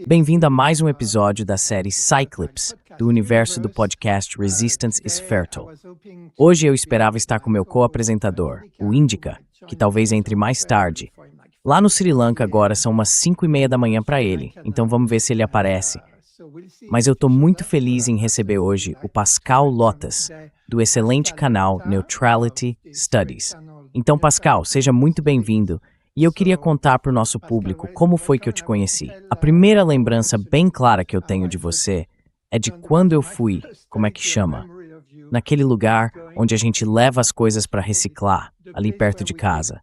Bem-vindo a mais um episódio da série Cyclips, do universo do podcast Resistance is Fertile. Hoje eu esperava estar com meu co-apresentador, o Indica, que talvez entre mais tarde. Lá no Sri Lanka agora são umas 5:30 da manhã para ele, então vamos ver se ele aparece. Mas eu estou muito feliz em receber hoje o Pascal Lotas, do excelente canal Neutrality Studies. Então, Pascal, seja muito bem-vindo. E eu queria contar para o nosso público como foi que eu te conheci. A primeira lembrança bem clara que eu tenho de você é de quando eu fui, como é que chama? Naquele lugar onde a gente leva as coisas para reciclar, ali perto de casa.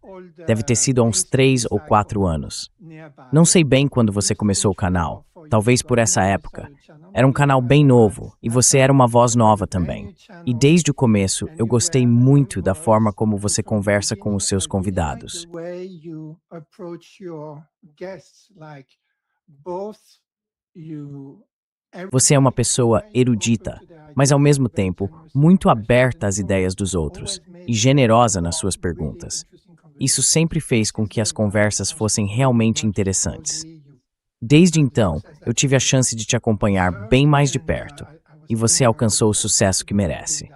Deve ter sido há uns 3 ou 4 anos. Não sei bem quando você começou o canal, talvez por essa época. Era um canal bem novo e você era uma voz nova também. E desde o começo eu gostei muito da forma como você conversa com os seus convidados. Você é uma pessoa erudita, mas ao mesmo tempo muito aberta às ideias dos outros e generosa nas suas perguntas. Isso sempre fez com que as conversas fossem realmente interessantes. Desde então, eu tive a chance de te acompanhar bem mais de perto, e você alcançou o sucesso que merece.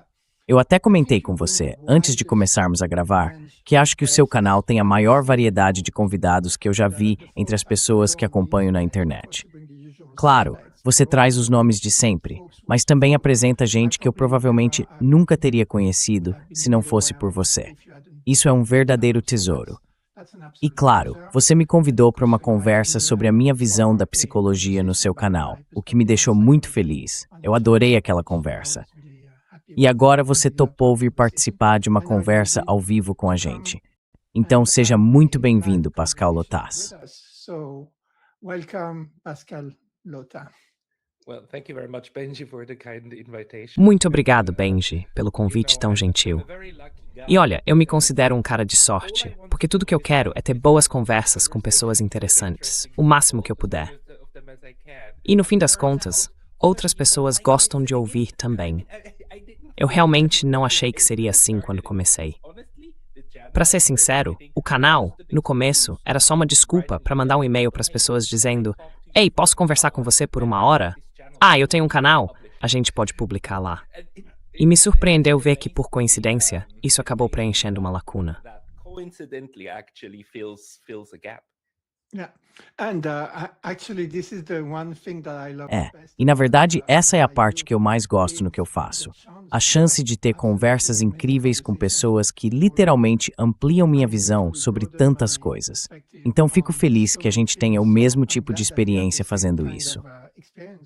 Eu até comentei com você, antes de começarmos a gravar, que acho que o seu canal tem a maior variedade de convidados que eu já vi entre as pessoas que acompanho na internet. Claro, você traz os nomes de sempre, mas também apresenta gente que eu provavelmente nunca teria conhecido se não fosse por você. Isso é um verdadeiro tesouro. E claro, você me convidou para uma conversa sobre a minha visão da psicologia no seu canal, o que me deixou muito feliz. Eu adorei aquela conversa. E agora você topou vir participar de uma conversa ao vivo com a gente. Então seja muito bem-vindo, Pascal Lotas. Muito obrigado, Benji, pelo convite tão gentil. E olha, eu me considero um cara de sorte, porque tudo que eu quero é ter boas conversas com pessoas interessantes, o máximo que eu puder. E no fim das contas, outras pessoas gostam de ouvir também. Eu realmente não achei que seria assim quando comecei. Para ser sincero, o canal, no começo, era só uma desculpa para mandar um e-mail para as pessoas dizendo: "Ei, posso conversar com você por 1 hora? Ah, eu tenho um canal, a gente pode publicar lá." E me surpreendeu ver que, por coincidência, isso acabou preenchendo uma lacuna. E na verdade essa é a parte que eu mais gosto no que eu faço. A chance de ter conversas incríveis com pessoas que literalmente ampliam minha visão sobre tantas coisas. Então fico feliz que a gente tenha o mesmo tipo de experiência fazendo isso.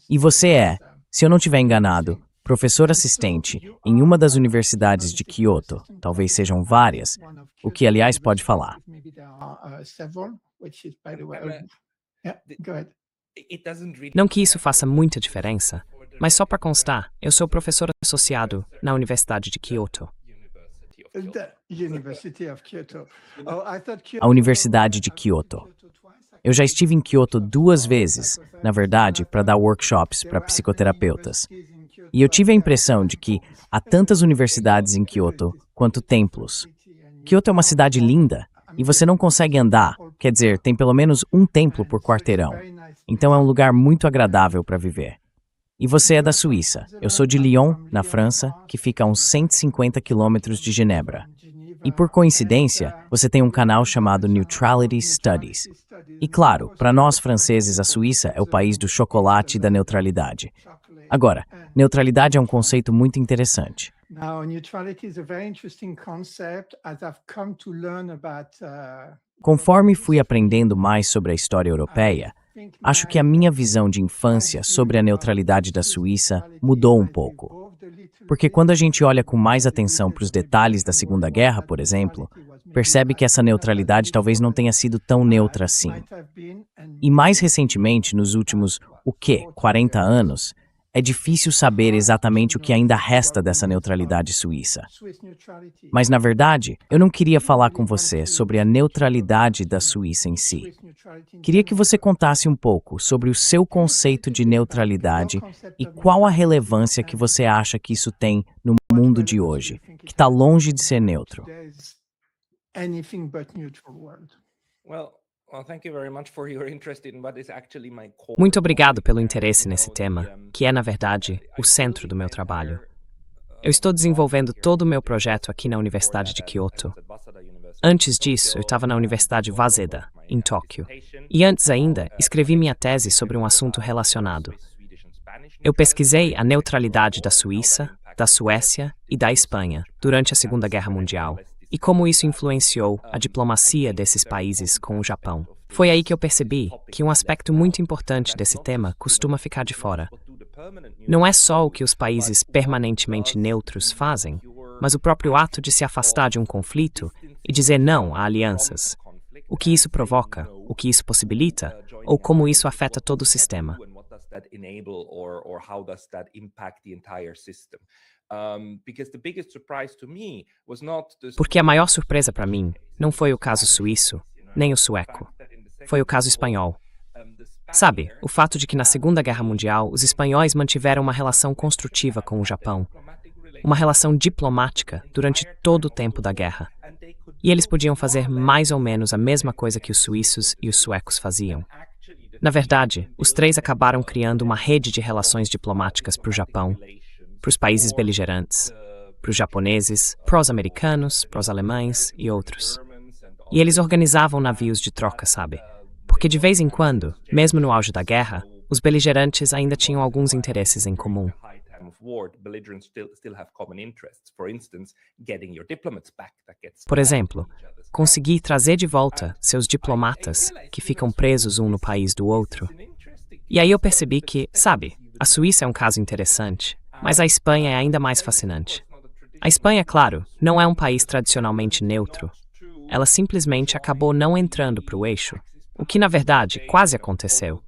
E você é, se eu não estiver enganado, professor assistente em uma das universidades de Kyoto, talvez sejam várias, o que aliás pode falar. Não que isso faça muita diferença, mas só para constar, eu sou professor associado na Universidade de Kyoto. A Universidade de Kyoto. Eu já estive em Kyoto 2 vezes, na verdade, para dar workshops para psicoterapeutas. E eu tive a impressão de que há tantas universidades em Kyoto quanto templos. Kyoto é uma cidade linda e você não consegue andar, quer dizer, tem pelo menos um templo por quarteirão. Então é um lugar muito agradável para viver. E você é da Suíça. Eu sou de Lyon, na França, que fica a uns 150 quilômetros de Genebra. E por coincidência, você tem um canal chamado Neutrality Studies. E claro, para nós franceses, a Suíça é o país do chocolate e da neutralidade. Agora, neutralidade é um conceito muito interessante. Conforme fui aprendendo mais sobre a história europeia, acho que a minha visão de infância sobre a neutralidade da Suíça mudou um pouco. Porque quando a gente olha com mais atenção para os detalhes da Segunda Guerra, por exemplo, percebe que essa neutralidade talvez não tenha sido tão neutra assim. E mais recentemente, nos últimos, 40 anos, é difícil saber exatamente o que ainda resta dessa neutralidade suíça. Mas, na verdade, eu não queria falar com você sobre a neutralidade da Suíça em si. Queria que você contasse um pouco sobre o seu conceito de neutralidade e qual a relevância que você acha que isso tem no mundo de hoje, que está longe de ser neutro. Muito obrigado pelo interesse nesse tema, que é, na verdade, o centro do meu trabalho. Eu estou desenvolvendo todo o meu projeto aqui na Universidade de Kyoto. Antes disso, eu estava na Universidade Waseda, em Tóquio. E antes ainda, escrevi minha tese sobre um assunto relacionado. Eu pesquisei a neutralidade da Suíça, da Suécia e da Espanha durante a Segunda Guerra Mundial e como isso influenciou a diplomacia desses países com o Japão. Foi aí que eu percebi que um aspecto muito importante desse tema costuma ficar de fora. Não é só o que os países permanentemente neutros fazem, mas o próprio ato de se afastar de um conflito e dizer não a alianças. O que isso provoca, o que isso possibilita, ou como isso afeta todo o sistema. Porque a maior surpresa para mim não foi o caso suíço, nem o sueco. Foi o caso espanhol. Sabe, o fato de que na Segunda Guerra Mundial os espanhóis mantiveram uma relação construtiva com o Japão, uma relação diplomática durante todo o tempo da guerra. E eles podiam fazer mais ou menos a mesma coisa que os suíços e os suecos faziam. Na verdade, os três acabaram criando uma rede de relações diplomáticas para o Japão, para os países beligerantes, para os japoneses, para os americanos, para os alemães e outros. E eles organizavam navios de troca, sabe? Porque de vez em quando, mesmo no auge da guerra, os beligerantes ainda tinham alguns interesses em comum. Por exemplo, conseguir trazer de volta seus diplomatas que ficam presos um no país do outro. E aí eu percebi que, sabe, a Suíça é um caso interessante, mas a Espanha é ainda mais fascinante. A Espanha, claro, não é um país tradicionalmente neutro. Ela simplesmente acabou não entrando para o eixo, o que na verdade quase aconteceu.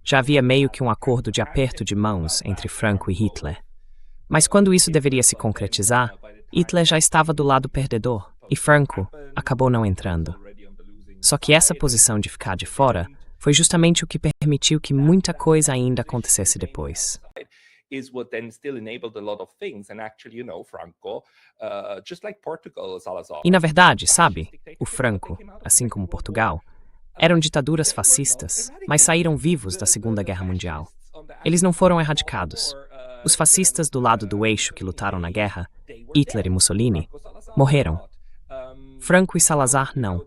Já havia meio que um acordo de aperto de mãos entre Franco e Hitler. Mas quando isso deveria se concretizar, Hitler já estava do lado perdedor e Franco acabou não entrando. Só que essa posição de ficar de fora foi justamente o que permitiu que muita coisa ainda acontecesse depois. E na verdade, sabe, o Franco, assim como Portugal, eram ditaduras fascistas, mas saíram vivos da Segunda Guerra Mundial. Eles não foram erradicados. Os fascistas do lado do eixo que lutaram na guerra, Hitler e Mussolini, morreram. Franco e Salazar não.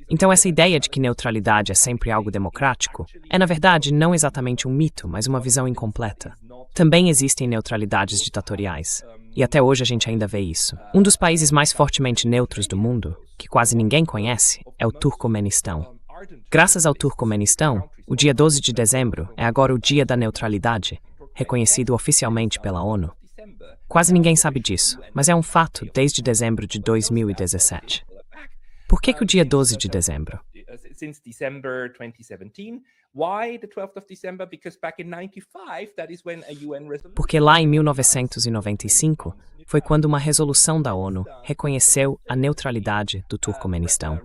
Então essa ideia de que neutralidade é sempre algo democrático é, na verdade, não exatamente um mito, mas uma visão incompleta. Também existem neutralidades ditatoriais. E até hoje a gente ainda vê isso. Um dos países mais fortemente neutros do mundo, que quase ninguém conhece, é o Turcomenistão. Graças ao Turcomenistão, o dia 12 de dezembro é agora o Dia da Neutralidade, reconhecido oficialmente pela ONU. Quase ninguém sabe disso, mas é um fato desde dezembro de 2017. Por que o dia 12 de dezembro? Porque lá em 1995 foi quando uma resolução da ONU reconheceu a neutralidade do Turcomenistão.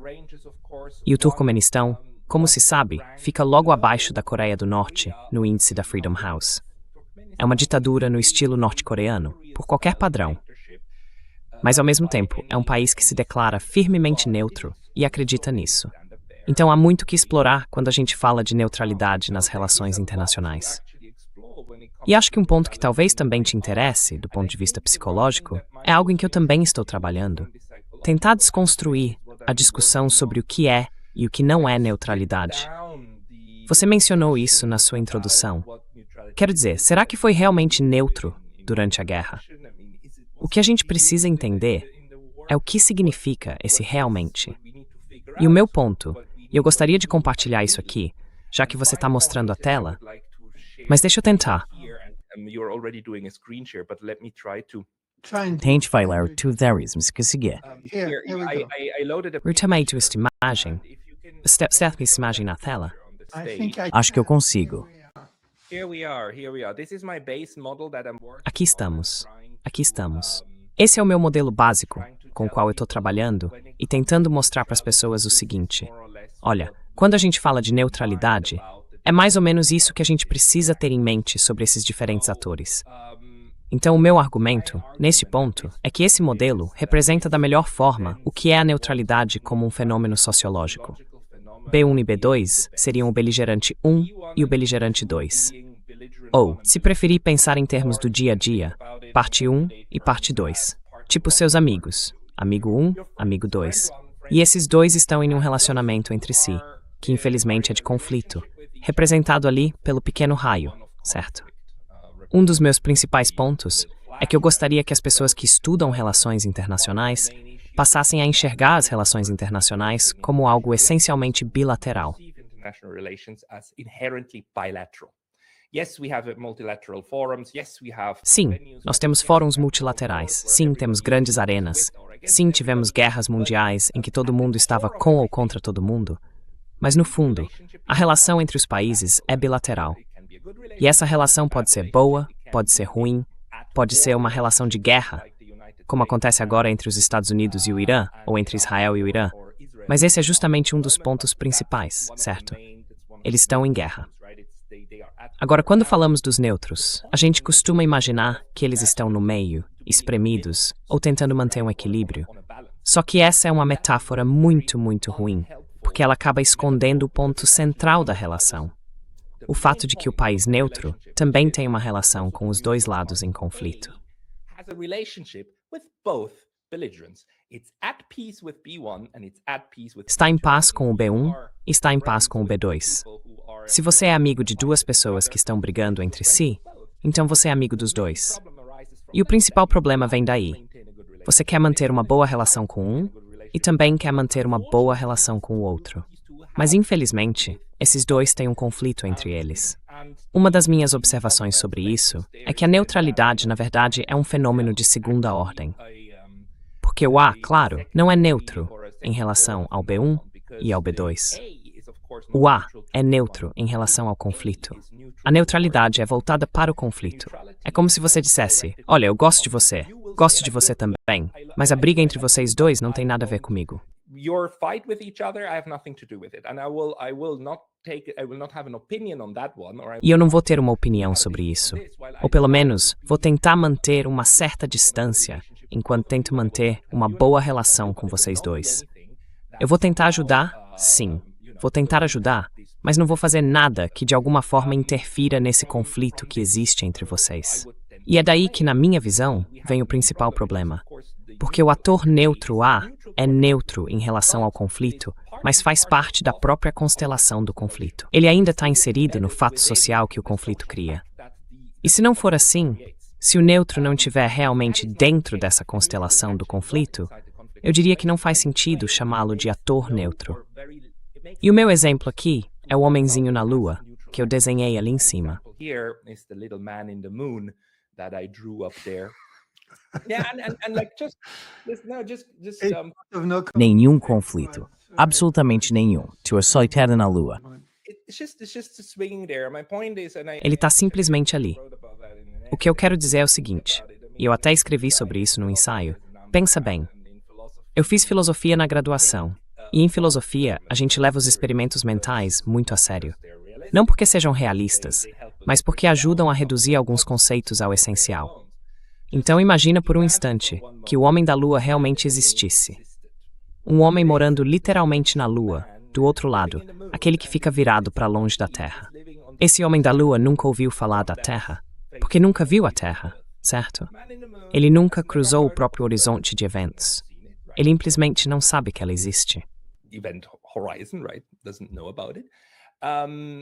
E o Turcomenistão, como se sabe, fica logo abaixo da Coreia do Norte no índice da Freedom House. É uma ditadura no estilo norte-coreano, por qualquer padrão. Mas, ao mesmo tempo, é um país que se declara firmemente neutro e acredita nisso. Então, há muito que explorar quando a gente fala de neutralidade nas relações internacionais. E acho que um ponto que talvez também te interesse, do ponto de vista psicológico, é algo em que eu também estou trabalhando. Tentar desconstruir a discussão sobre o que é e o que não é neutralidade. Você mencionou isso na sua introdução. Quero dizer, será que foi realmente neutro durante a guerra? O que a gente precisa entender é o que significa esse realmente. E o meu ponto, e eu gostaria de compartilhar isso aqui, já que você está mostrando a tela, mas deixa eu tentar. Tente falar tu veres, mas conseguir. Retomei esta imagem. Está essa imagem na tela? Acho que eu consigo. Aqui estamos. Aqui estamos. Esse é o meu modelo básico, com o qual eu estou trabalhando e tentando mostrar para as pessoas o seguinte. Olha, quando a gente fala de neutralidade, é mais ou menos isso que a gente precisa ter em mente sobre esses diferentes atores. Então, o meu argumento, nesse ponto, é que esse modelo representa da melhor forma o que é a neutralidade como um fenômeno sociológico. B1 e B2 seriam o beligerante 1 e o beligerante 2. Ou, se preferir pensar em termos do dia a dia, parte 1 e parte 2. Tipo seus amigos, amigo 1, amigo 2. E esses dois estão em um relacionamento entre si, que infelizmente é de conflito, representado ali pelo pequeno raio, certo? Um dos meus principais pontos é que eu gostaria que as pessoas que estudam relações internacionais passassem a enxergar as relações internacionais como algo essencialmente bilateral. Sim, nós temos fóruns multilaterais. Sim, temos grandes arenas. Sim, tivemos guerras mundiais em que todo mundo estava com ou contra todo mundo. Mas, no fundo, a relação entre os países é bilateral. E essa relação pode ser boa, pode ser ruim, pode ser uma relação de guerra, como acontece agora entre os Estados Unidos e o Irã, ou entre Israel e o Irã. Mas esse é justamente um dos pontos principais, certo? Eles estão em guerra. Agora, quando falamos dos neutros, a gente costuma imaginar que eles estão no meio, espremidos, ou tentando manter um equilíbrio. Só que essa é uma metáfora muito, muito ruim, porque ela acaba escondendo o ponto central da relação. O fato de que o país neutro também tem uma relação com os dois lados em conflito. Está em paz com o B1 e está em paz com o B2. Se você é amigo de duas pessoas que estão brigando entre si, então você é amigo dos dois. E o principal problema vem daí. Você quer manter uma boa relação com um e também quer manter uma boa relação com o outro. Mas, infelizmente, esses dois têm um conflito entre eles. Uma das minhas observações sobre isso é que a neutralidade, na verdade, é um fenômeno de segunda ordem. Porque o A, claro, não é neutro em relação ao B1 e ao B2. O A é neutro em relação ao conflito. A neutralidade é voltada para o conflito. É como se você dissesse, olha, eu gosto de você também, mas a briga entre vocês dois não tem nada a ver comigo. Your fight with each other, I have nothing to do with it, and I will not have an opinion on that one. E eu não vou ter uma opinião sobre isso, ou pelo menos vou tentar manter uma certa distância enquanto tento manter uma boa relação com vocês dois. Eu vou tentar ajudar, sim, vou tentar ajudar, mas não vou fazer nada que de alguma forma interfira nesse conflito que existe entre vocês. E é daí que, na minha visão, vem o principal problema. Porque o ator neutro A é neutro em relação ao conflito, mas faz parte da própria constelação do conflito. Ele ainda está inserido no fato social que o conflito cria. E se não for assim, se o neutro não estiver realmente dentro dessa constelação do conflito, eu diria que não faz sentido chamá-lo de ator neutro. E o meu exemplo aqui é o homenzinho na lua, que eu desenhei ali em cima. Nenhum conflito. Absolutamente nenhum. Tu é solteira na lua. Ele está simplesmente ali. O que eu quero dizer é o seguinte, e eu até escrevi sobre isso no ensaio. Pensa bem. Eu fiz filosofia na graduação, e em filosofia a gente leva os experimentos mentais muito a sério. Não porque sejam realistas, mas porque ajudam a reduzir alguns conceitos ao essencial. Então imagina por um instante que o homem da lua realmente existisse. Um homem morando literalmente na lua, do outro lado, aquele que fica virado para longe da Terra. Esse homem da lua nunca ouviu falar da Terra, porque nunca viu a Terra, certo? Ele nunca cruzou o próprio horizonte de eventos. Ele simplesmente não sabe que ela existe. Event horizon, right? Doesn't know about it.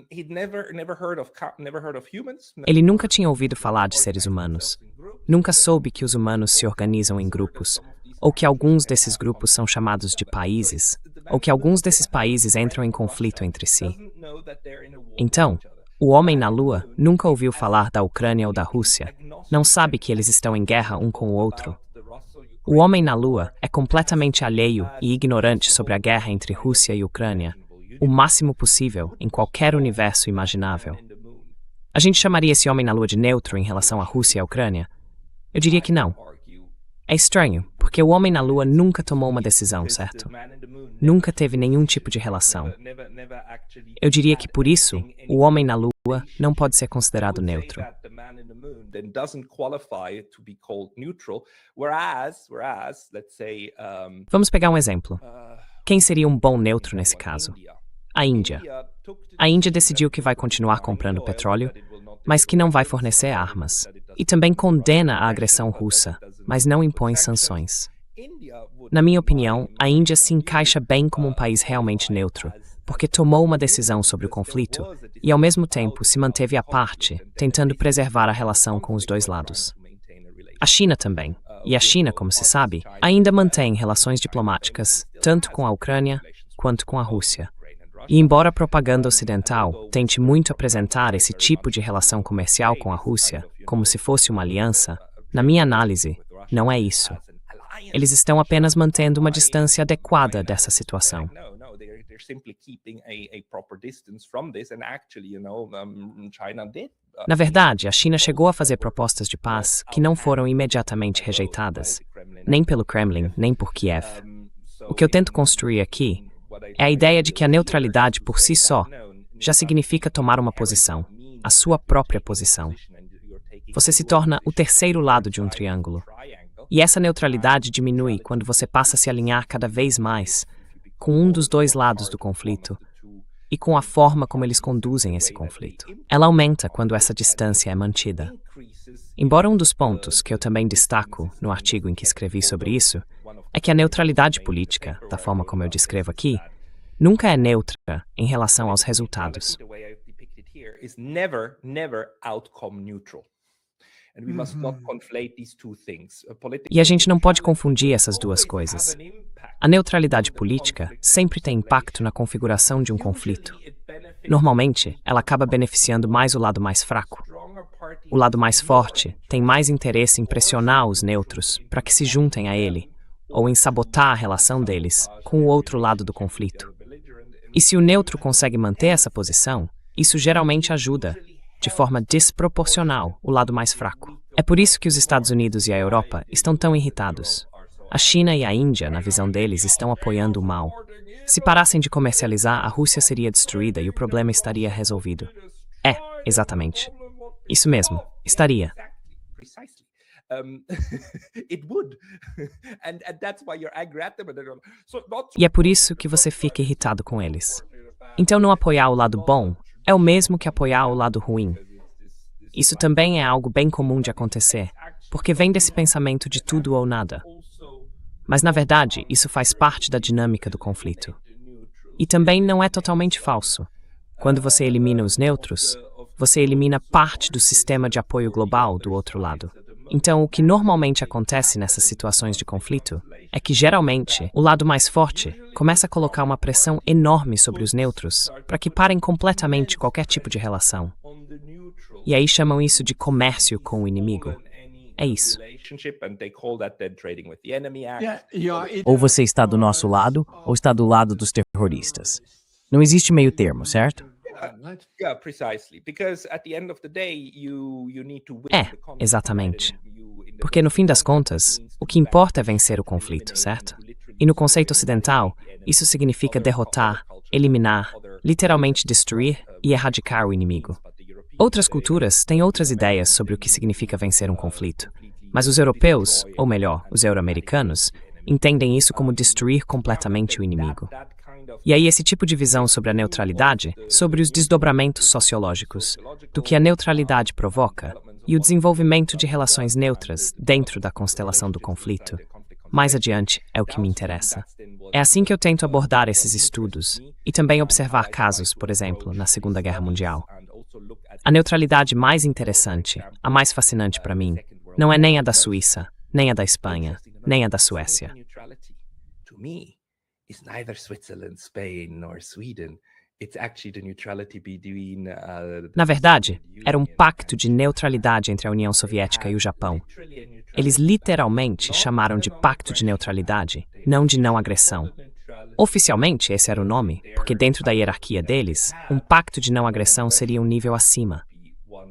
He'd never heard of humans. Ele nunca tinha ouvido falar de seres humanos. Nunca soube que os humanos se organizam em grupos, ou que alguns desses grupos são chamados de países, ou que alguns desses países entram em conflito entre si. Então, o homem na Lua nunca ouviu falar da Ucrânia ou da Rússia, não sabe que eles estão em guerra um com o outro. O homem na Lua é completamente alheio e ignorante sobre a guerra entre Rússia e Ucrânia, o máximo possível em qualquer universo imaginável. A gente chamaria esse homem na Lua de neutro em relação à Rússia e à Ucrânia? Eu diria que não. É estranho, porque o homem na Lua nunca tomou uma decisão, certo? Nunca teve nenhum tipo de relação. Eu diria que por isso, o homem na Lua não pode ser considerado neutro. Vamos pegar um exemplo. Quem seria um bom neutro nesse caso? A Índia. A Índia decidiu que vai continuar comprando petróleo, mas que não vai fornecer armas. E também condena a agressão russa, mas não impõe sanções. Na minha opinião, a Índia se encaixa bem como um país realmente neutro, porque tomou uma decisão sobre o conflito e, ao mesmo tempo, se manteve à parte, tentando preservar a relação com os dois lados. A China também. E a China, como se sabe, ainda mantém relações diplomáticas, tanto com a Ucrânia quanto com a Rússia. E embora a propaganda ocidental tente muito apresentar esse tipo de relação comercial com a Rússia como se fosse uma aliança, na minha análise, não é isso. Eles estão apenas mantendo uma distância adequada dessa situação. Na verdade, a China chegou a fazer propostas de paz que não foram imediatamente rejeitadas, nem pelo Kremlin, nem por Kiev. O que eu tento construir aqui é a ideia de que a neutralidade por si só já significa tomar uma posição, a sua própria posição. Você se torna o terceiro lado de um triângulo. E essa neutralidade diminui quando você passa a se alinhar cada vez mais com um dos dois lados do conflito e com a forma como eles conduzem esse conflito. Ela aumenta quando essa distância é mantida. Embora um dos pontos que eu também destaco no artigo em que escrevi sobre isso é que a neutralidade política, da forma como eu descrevo aqui, nunca é neutra em relação aos resultados. E a gente não pode confundir essas duas coisas. A neutralidade política sempre tem impacto na configuração de um conflito. Normalmente, ela acaba beneficiando mais o lado mais fraco. O lado mais forte tem mais interesse em pressionar os neutros para que se juntem a ele, ou em sabotar a relação deles com o outro lado do conflito. E se o neutro consegue manter essa posição, isso geralmente ajuda, de forma desproporcional, o lado mais fraco. É por isso que os Estados Unidos e a Europa estão tão irritados. A China e a Índia, na visão deles, estão apoiando o mal. Se parassem de comercializar, a Rússia seria destruída e o problema estaria resolvido. Exatamente. Isso mesmo, estaria. E é por isso que você fica irritado com eles. Então não apoiar o lado bom é o mesmo que apoiar o lado ruim. Isso também é algo bem comum de acontecer, porque vem desse pensamento de tudo ou nada. Mas, na verdade, isso faz parte da dinâmica do conflito. E também não é totalmente falso. Quando você elimina os neutros, você elimina parte do sistema de apoio global do outro lado. Então, o que normalmente acontece nessas situações de conflito é que, geralmente, o lado mais forte começa a colocar uma pressão enorme sobre os neutros para que parem completamente qualquer tipo de relação. E aí chamam isso de comércio com o inimigo. É isso. Ou você está do nosso lado, ou está do lado dos terroristas. Não existe meio termo, certo? Exatamente. Porque no fim das contas, o que importa é vencer o conflito, certo? E no conceito ocidental, isso significa derrotar, eliminar, literalmente destruir e erradicar o inimigo. Outras culturas têm outras ideias sobre o que significa vencer um conflito, mas os europeus, ou melhor, os euro-americanos, entendem isso como destruir completamente o inimigo. E aí esse tipo de visão sobre a neutralidade, sobre os desdobramentos sociológicos, do que a neutralidade provoca, e o desenvolvimento de relações neutras dentro da constelação do conflito, mais adiante é o que me interessa. É assim que eu tento abordar esses estudos, e também observar casos, por exemplo, na Segunda Guerra Mundial. A neutralidade mais interessante, a mais fascinante para mim, não é nem a da Suíça, nem a da Espanha, nem a da Suécia. Na verdade, era um pacto de neutralidade entre a União Soviética e o Japão. Eles literalmente chamaram de pacto de neutralidade, não de não agressão. Oficialmente, esse era o nome, porque dentro da hierarquia deles, um pacto de não agressão seria um nível acima.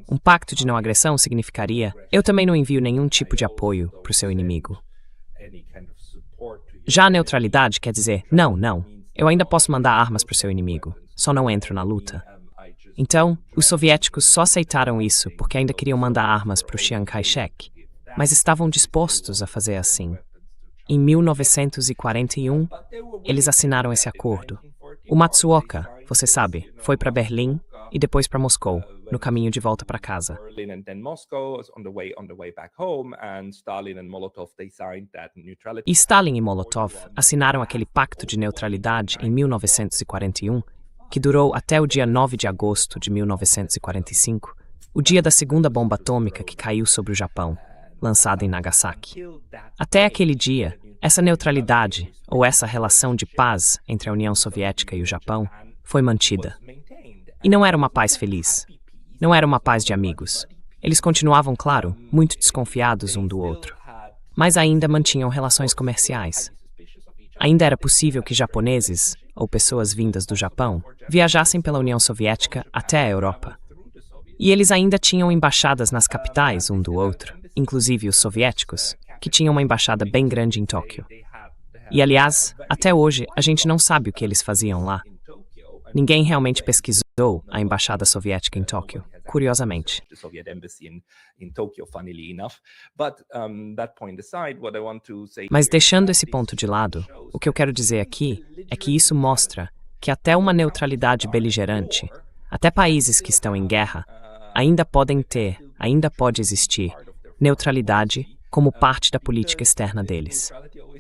Um pacto de não agressão significaria: eu também não envio nenhum tipo de apoio para o seu inimigo. Já a neutralidade quer dizer: não, eu ainda posso mandar armas para o seu inimigo, só não entro na luta. Então, os soviéticos só aceitaram isso porque ainda queriam mandar armas para o Chiang Kai-shek, mas estavam dispostos a fazer assim. Em 1941, eles assinaram esse acordo. O Matsuoka, você sabe, foi para Berlim e depois para Moscou, no caminho de volta para casa. Berlin and then Moscow on the way back home, and Stalin and Molotov, they signed that neutrality. E Stalin e Molotov assinaram aquele pacto de neutralidade em 1941, que durou até o dia 9 de agosto de 1945, o dia da segunda bomba atômica que caiu sobre o Japão, lançada em Nagasaki. Até aquele dia, essa neutralidade, ou essa relação de paz entre a União Soviética e o Japão, foi mantida. E não era uma paz feliz. Não era uma paz de amigos. Eles continuavam, claro, muito desconfiados um do outro. Mas ainda mantinham relações comerciais. Ainda era possível que japoneses, ou pessoas vindas do Japão, viajassem pela União Soviética até a Europa. E eles ainda tinham embaixadas nas capitais um do outro, inclusive os soviéticos, que tinham uma embaixada bem grande em Tóquio. E, aliás, até hoje, a gente não sabe o que eles faziam lá. Ninguém realmente pesquisou a embaixada soviética em Tóquio, curiosamente. Mas deixando esse ponto de lado, o que eu quero dizer aqui é que isso mostra que até uma neutralidade beligerante, até países que estão em guerra, ainda pode existir neutralidade como parte da política externa deles.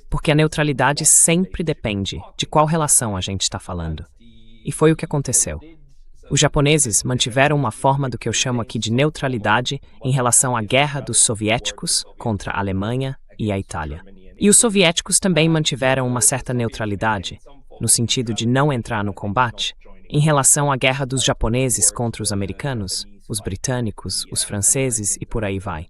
Porque a neutralidade sempre depende de qual relação a gente está falando. E foi o que aconteceu. Os japoneses mantiveram uma forma do que eu chamo aqui de neutralidade em relação à guerra dos soviéticos contra a Alemanha e a Itália. E os soviéticos também mantiveram uma certa neutralidade, no sentido de não entrar no combate, em relação à guerra dos japoneses contra os americanos, os britânicos, os franceses e por aí vai.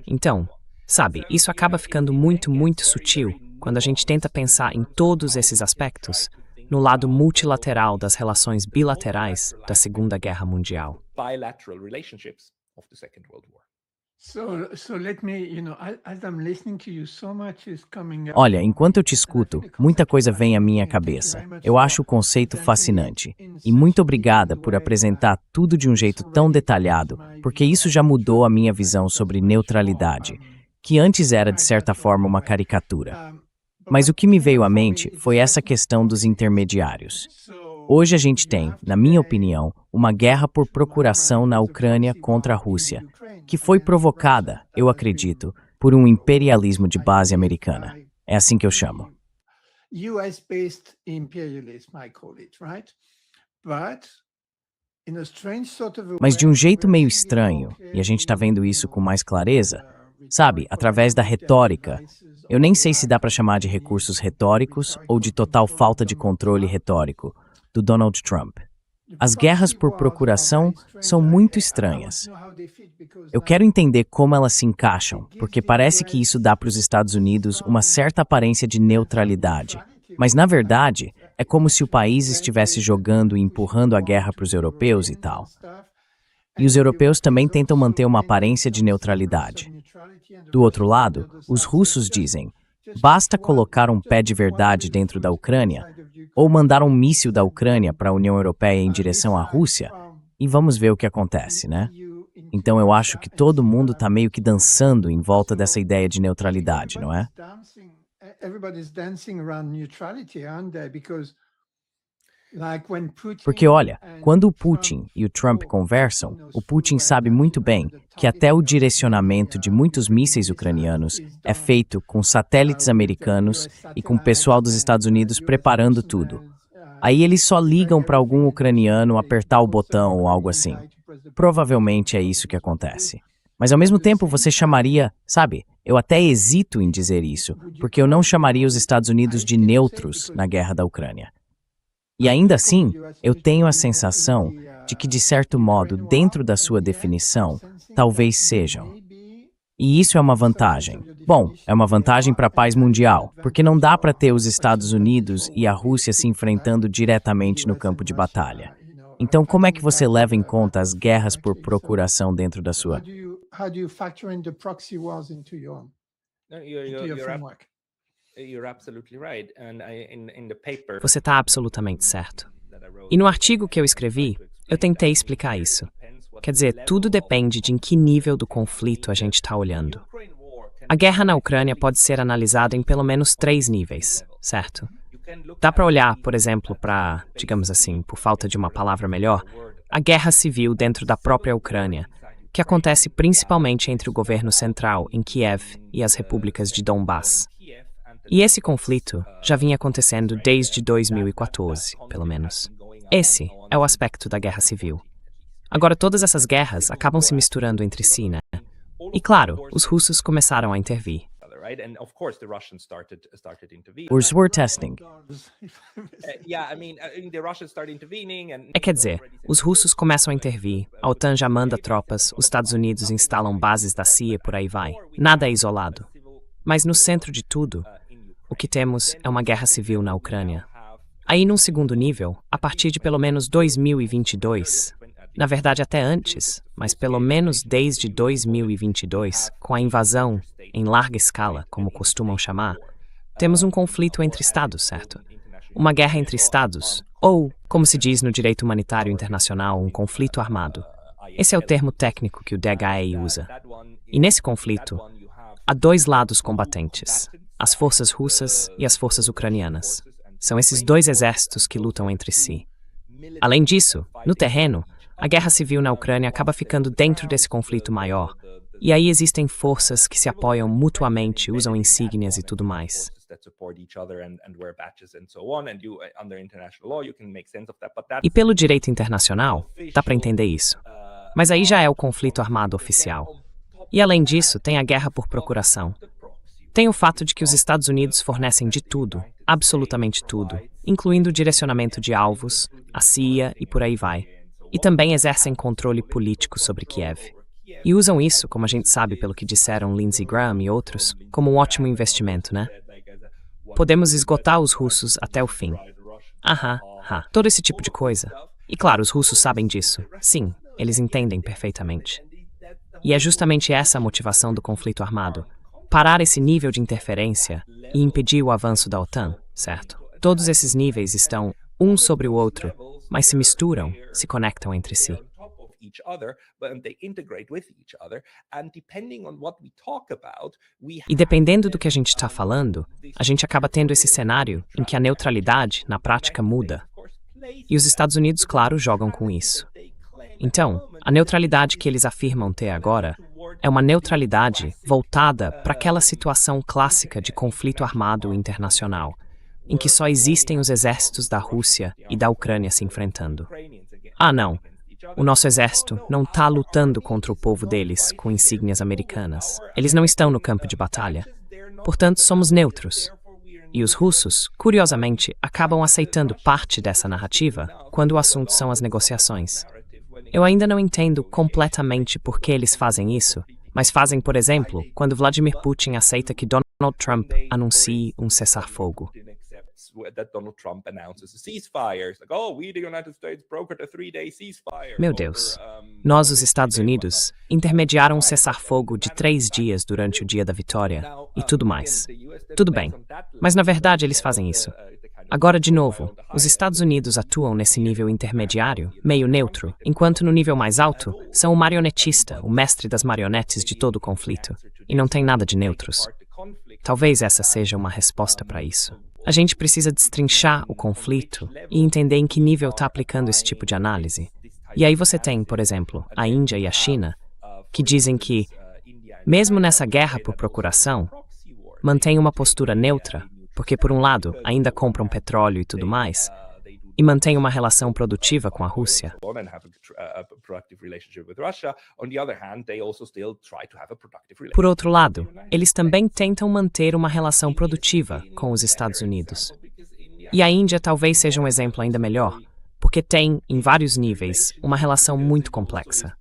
Então, sabe, isso acaba ficando muito, muito sutil quando a gente tenta pensar em todos esses aspectos no lado multilateral das relações bilaterais da Segunda Guerra Mundial. Bilateral relationships of the Second World War. Olha, enquanto eu te escuto, muita coisa vem à minha cabeça. Eu acho o conceito fascinante. E muito obrigada por apresentar tudo de um jeito tão detalhado, porque isso já mudou a minha visão sobre neutralidade, que antes era, de certa forma, uma caricatura. Mas o que me veio à mente foi essa questão dos intermediários. Hoje a gente tem, na minha opinião, uma guerra por procuração na Ucrânia contra a Rússia, que foi provocada, eu acredito, por um imperialismo de base americana. É assim que eu chamo. US-based imperialism, I call it, right? But in a strange sort of a Mas de um jeito meio estranho, e a gente está vendo isso com mais clareza, sabe, através da retórica. Eu nem sei se dá para chamar de recursos retóricos ou de total falta de controle retórico, do Donald Trump. As guerras por procuração são muito estranhas. Eu quero entender como elas se encaixam, porque parece que isso dá para os Estados Unidos uma certa aparência de neutralidade. Mas, na verdade, é como se o país estivesse jogando e empurrando a guerra para os europeus e tal. E os europeus também tentam manter uma aparência de neutralidade. Do outro lado, os russos dizem, basta colocar um pé de verdade dentro da Ucrânia, ou mandar um míssil da Ucrânia para a União Europeia em direção à Rússia, e vamos ver o que acontece, né? Então eu acho que todo mundo está meio que dançando em volta dessa ideia de neutralidade, não é? Porque olha, quando o Putin e o Trump conversam, o Putin sabe muito bem que até o direcionamento de muitos mísseis ucranianos é feito com satélites americanos e com o pessoal dos Estados Unidos preparando tudo. Aí eles só ligam para algum ucraniano apertar o botão ou algo assim. Provavelmente é isso que acontece. Mas ao mesmo tempo você chamaria, sabe, eu até hesito em dizer isso, porque eu não chamaria os Estados Unidos de neutros na guerra da Ucrânia. E ainda assim, eu tenho a sensação de que, de certo modo, dentro da sua definição, talvez sejam. E isso é uma vantagem. Bom, é uma vantagem para a paz mundial, porque não dá para ter os Estados Unidos e a Rússia se enfrentando diretamente no campo de batalha. Então, como é que você leva em conta as guerras por procuração dentro da sua... Você está absolutamente certo. E no artigo que eu escrevi, eu tentei explicar isso. Quer dizer, tudo depende de em que nível do conflito a gente está olhando. A guerra na Ucrânia pode ser analisada em pelo menos 3 níveis, certo? Dá para olhar, por exemplo, para, digamos assim, por falta de uma palavra melhor, a guerra civil dentro da própria Ucrânia, que acontece principalmente entre o governo central em Kiev e as repúblicas de Donbass. E esse conflito já vinha acontecendo desde 2014, pelo menos. Esse é o aspecto da guerra civil. Agora, todas essas guerras acabam se misturando entre si, né? E claro, os russos começaram a intervir. Os were testing. Quer dizer, os russos começam a intervir, a OTAN já manda tropas, os Estados Unidos instalam bases da CIA e por aí vai. Nada é isolado. Mas no centro de tudo, o que temos é uma guerra civil na Ucrânia. Aí, num segundo nível, a partir de pelo menos 2022, na verdade até antes, mas pelo menos desde 2022, com a invasão em larga escala, como costumam chamar, temos um conflito entre estados, certo? Uma guerra entre estados, ou, como se diz no direito humanitário internacional, um conflito armado. Esse é o termo técnico que o DHA usa. E nesse conflito, há dois lados combatentes, as forças russas e as forças ucranianas. São esses dois exércitos que lutam entre si. Além disso, no terreno, a guerra civil na Ucrânia acaba ficando dentro desse conflito maior. E aí existem forças que se apoiam mutuamente, usam insígnias e tudo mais. E pelo direito internacional, dá para entender isso. Mas aí já é o conflito armado oficial. E além disso, tem a guerra por procuração. Tem o fato de que os Estados Unidos fornecem de tudo, absolutamente tudo, incluindo o direcionamento de alvos, a CIA e por aí vai. E também exercem controle político sobre Kiev. E usam isso, como a gente sabe pelo que disseram Lindsey Graham e outros, como um ótimo investimento, né? Podemos esgotar os russos até o fim. Todo esse tipo de coisa. E claro, os russos sabem disso. Sim, eles entendem perfeitamente. E é justamente essa a motivação do conflito armado. Parar esse nível de interferência e impedir o avanço da OTAN, certo? Todos esses níveis estão um sobre o outro, mas se misturam, se conectam entre si. E dependendo do que a gente está falando, a gente acaba tendo esse cenário em que a neutralidade, na prática, muda. E os Estados Unidos, claro, jogam com isso. Então, a neutralidade que eles afirmam ter agora é uma neutralidade voltada para aquela situação clássica de conflito armado internacional, em que só existem os exércitos da Rússia e da Ucrânia se enfrentando. Não. O nosso exército não está lutando contra o povo deles com insígnias americanas. Eles não estão no campo de batalha. Portanto, somos neutros. E os russos, curiosamente, acabam aceitando parte dessa narrativa quando o assunto são as negociações. Eu ainda não entendo completamente por que eles fazem isso, mas fazem, por exemplo, quando Vladimir Putin aceita que Donald Trump anuncie um cessar-fogo. Meu Deus. Nós, os Estados Unidos, intermediaram um cessar-fogo de 3 dias durante o dia da vitória e tudo mais. Tudo bem, mas na verdade eles fazem isso. Agora, de novo, os Estados Unidos atuam nesse nível intermediário, meio neutro, enquanto no nível mais alto são o marionetista, o mestre das marionetes de todo o conflito, e não tem nada de neutros. Talvez essa seja uma resposta para isso. A gente precisa destrinchar o conflito e entender em que nível está aplicando esse tipo de análise. E aí você tem, por exemplo, a Índia e a China, que dizem que, mesmo nessa guerra por procuração, mantém uma postura neutra, porque, por um lado, ainda compram petróleo e tudo mais, e mantém uma relação produtiva com a Rússia. Por outro lado, eles também tentam manter uma relação produtiva com os Estados Unidos. E a Índia talvez seja um exemplo ainda melhor, porque tem, em vários níveis, uma relação muito complexa.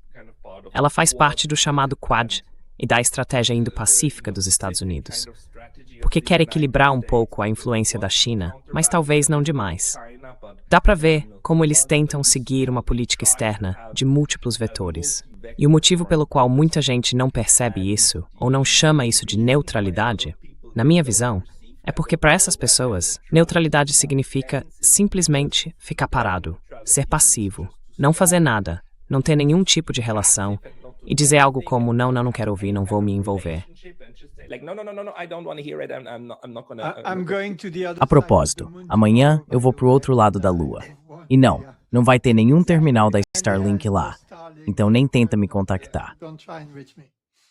Ela faz parte do chamado Quad e da estratégia Indo-Pacífica dos Estados Unidos, porque quer equilibrar um pouco a influência da China, mas talvez não demais. Dá para ver como eles tentam seguir uma política externa de múltiplos vetores. E o motivo pelo qual muita gente não percebe isso, ou não chama isso de neutralidade, na minha visão, é porque para essas pessoas, neutralidade significa simplesmente ficar parado, ser passivo, não fazer nada, não ter nenhum tipo de relação e dizer algo como não quero ouvir, não vou me envolver. Like, no, I don't want to hear it. I'm not gonna. I'm going to the other A propósito, side of the moon amanhã tomorrow. eu vou pro outro lado da Lua. E não vai ter nenhum terminal da Starlink lá. Então nem tenta me contactar. Don't try and reach me.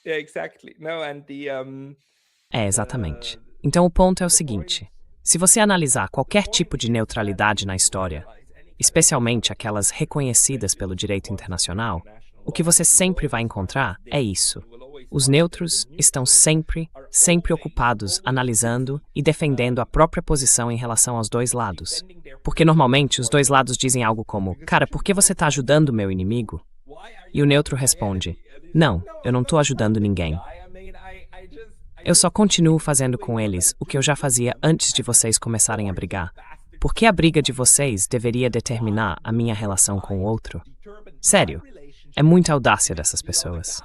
Yeah, exactly. No, and Exatamente. Então o ponto é o seguinte: se você analisar qualquer tipo de neutralidade na história, especialmente aquelas reconhecidas pelo direito internacional, o que você sempre vai encontrar é isso. Os neutros estão sempre ocupados analisando e defendendo a própria posição em relação aos dois lados. Porque normalmente os dois lados dizem algo como, cara, por que você está ajudando o meu inimigo? E o neutro responde, não, eu não estou ajudando ninguém. Eu só continuo fazendo com eles o que eu já fazia antes de vocês começarem a brigar. Por que a briga de vocês deveria determinar a minha relação com o outro? Sério, é muita audácia dessas pessoas.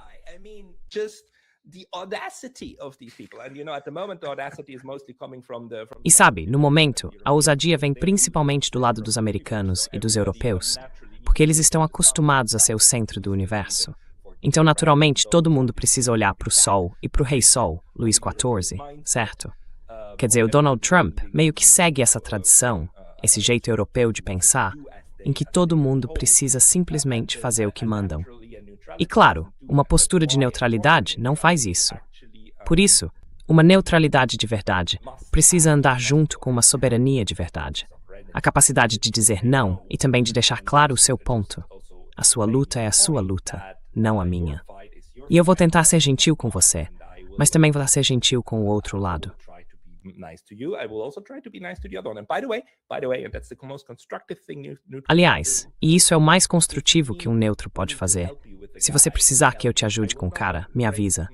just the audacity of these people. And at the moment, the audacity is mostly coming from E sabe, no momento, a ousadia vem principalmente do lado dos americanos e dos europeus, porque eles estão acostumados a ser o centro do universo. Então, naturalmente, todo mundo precisa olhar para o Sol e para o Rei Sol, Luís XIV, certo? Quer dizer, o Donald Trump meio que segue essa tradição, esse jeito europeu de pensar, em que todo mundo precisa simplesmente fazer o que mandam. E claro, uma postura de neutralidade não faz isso. Por isso, uma neutralidade de verdade precisa andar junto com uma soberania de verdade. A capacidade de dizer não e também de deixar claro o seu ponto. A sua luta é a sua luta, não a minha. E eu vou tentar ser gentil com você, mas também vou ser gentil com o outro lado. Aliás, e isso é o mais construtivo que um neutro pode fazer. Se você precisar que eu te ajude com o cara, me avisa.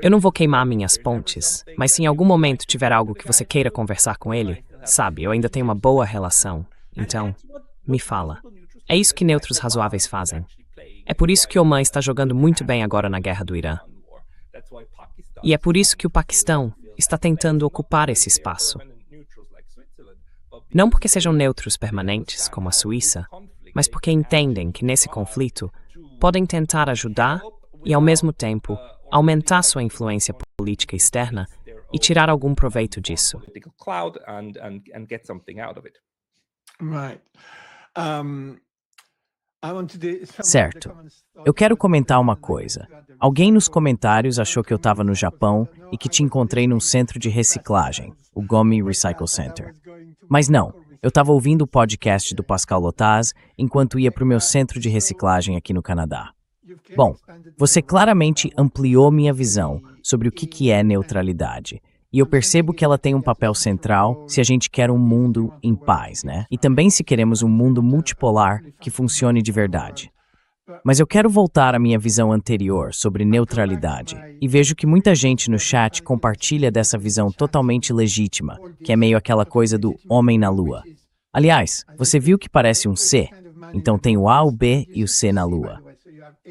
Eu não vou queimar minhas pontes, mas se em algum momento tiver algo que você queira conversar com ele, sabe, eu ainda tenho uma boa relação. Então, me fala. É isso que neutros razoáveis fazem. É por isso que Oman está jogando muito bem agora na guerra do Irã. E é por isso que o Paquistão está tentando ocupar esse espaço. Não porque sejam neutros permanentes, como a Suíça, mas porque entendem que nesse conflito podem tentar ajudar e, ao mesmo tempo, aumentar sua influência política externa e tirar algum proveito disso. Right. Certo. Eu quero comentar uma coisa. Alguém nos comentários achou que eu estava no Japão e que te encontrei num centro de reciclagem, o Gomi Recycle Center. Mas não, eu estava ouvindo o podcast do Pascal Lotaz enquanto ia para o meu centro de reciclagem aqui no Canadá. Bom, você claramente ampliou minha visão sobre o que é neutralidade. E eu percebo que ela tem um papel central se a gente quer um mundo em paz, né? E também se queremos um mundo multipolar que funcione de verdade. Mas eu quero voltar à minha visão anterior sobre neutralidade e vejo que muita gente no chat compartilha dessa visão totalmente legítima, que é meio aquela coisa do homem na lua. Aliás, você viu que parece um C? Então tem o A, o B e o C na lua.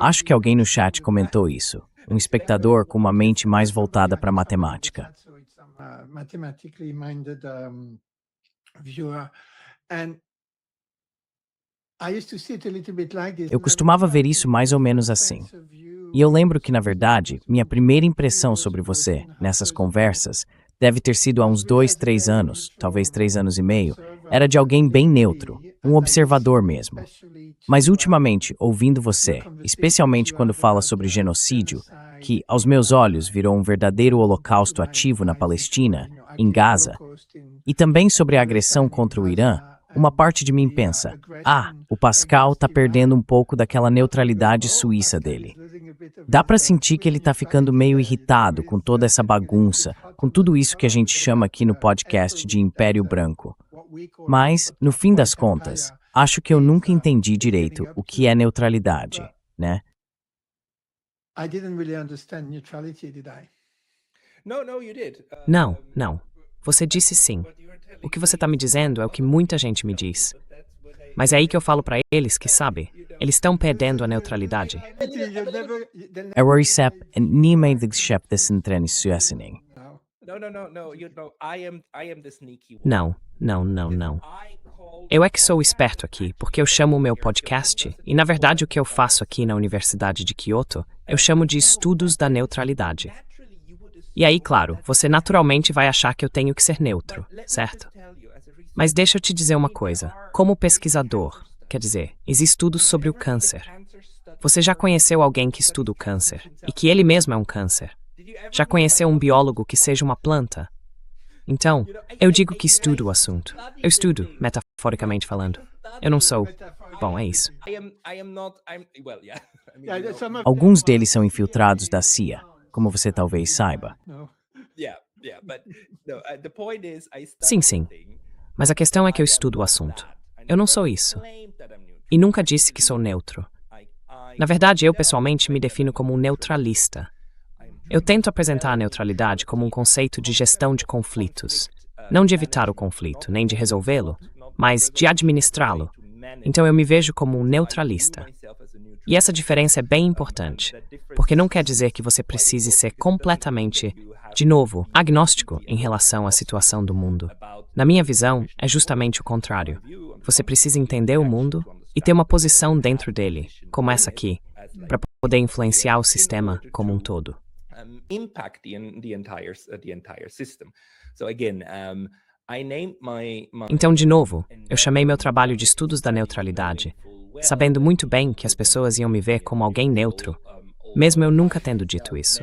Acho que alguém no chat comentou isso. Um espectador com uma mente mais voltada para matemática. Mathematically minded viewer, and I used to see it a little bit like this. Eu costumava ver isso mais ou menos assim. E eu lembro que, na verdade, minha primeira impressão sobre você, nessas conversas, deve ter sido há uns 2, 3 anos, talvez 3 anos e meio, era de alguém bem neutro, um observador mesmo. Mas ultimamente, ouvindo você, especialmente quando fala sobre genocídio, que, aos meus olhos, virou um verdadeiro holocausto ativo na Palestina, em Gaza, e também sobre a agressão contra o Irã, uma parte de mim pensa, o Pascal tá perdendo um pouco daquela neutralidade suíça dele. Dá pra sentir que ele tá ficando meio irritado com toda essa bagunça, com tudo isso que a gente chama aqui no podcast de Império Branco. Mas, no fim das contas, acho que eu nunca entendi direito o que é neutralidade, né? I didn't really understand neutrality, did I? No, you did. Não. Você disse sim. O que você está me dizendo é o que muita gente me diz. Mas é aí que eu falo para eles que, sabe, eles estão perdendo a neutralidade. É o recept e nem de chef desse treino No. I am the sneaky one. Não. Eu é que sou esperto aqui, porque eu chamo o meu podcast, e na verdade o que eu faço aqui na Universidade de Kyoto, eu chamo de Estudos da Neutralidade. E aí, claro, você naturalmente vai achar que eu tenho que ser neutro, certo? Mas deixa eu te dizer uma coisa. Como pesquisador, quer dizer, existe estudos sobre o câncer. Você já conheceu alguém que estuda o câncer, e que ele mesmo é um câncer? Já conheceu um biólogo que seja uma planta? Então, eu digo que estudo o assunto. Eu estudo, metaforicamente falando. Eu não sou... Bom, é isso. Alguns deles são infiltrados da CIA, como você talvez saiba. Sim, sim. Mas a questão é que eu estudo o assunto. Eu não sou isso. E nunca disse que sou neutro. Na verdade, eu pessoalmente me defino como um neutralista. Eu tento apresentar a neutralidade como um conceito de gestão de conflitos. Não de evitar o conflito, nem de resolvê-lo, mas de administrá-lo. Então eu me vejo como um neutralista. E essa diferença é bem importante, porque não quer dizer que você precise ser completamente, de novo, agnóstico em relação à situação do mundo. Na minha visão, é justamente o contrário. Você precisa entender o mundo e ter uma posição dentro dele, como essa aqui, para poder influenciar o sistema como um todo. Impact the entire system. So again, I named my Então, de novo, eu chamei meu trabalho de Estudos da Neutralidade, sabendo muito bem que as pessoas iam me ver como alguém neutro, mesmo eu nunca tendo dito isso.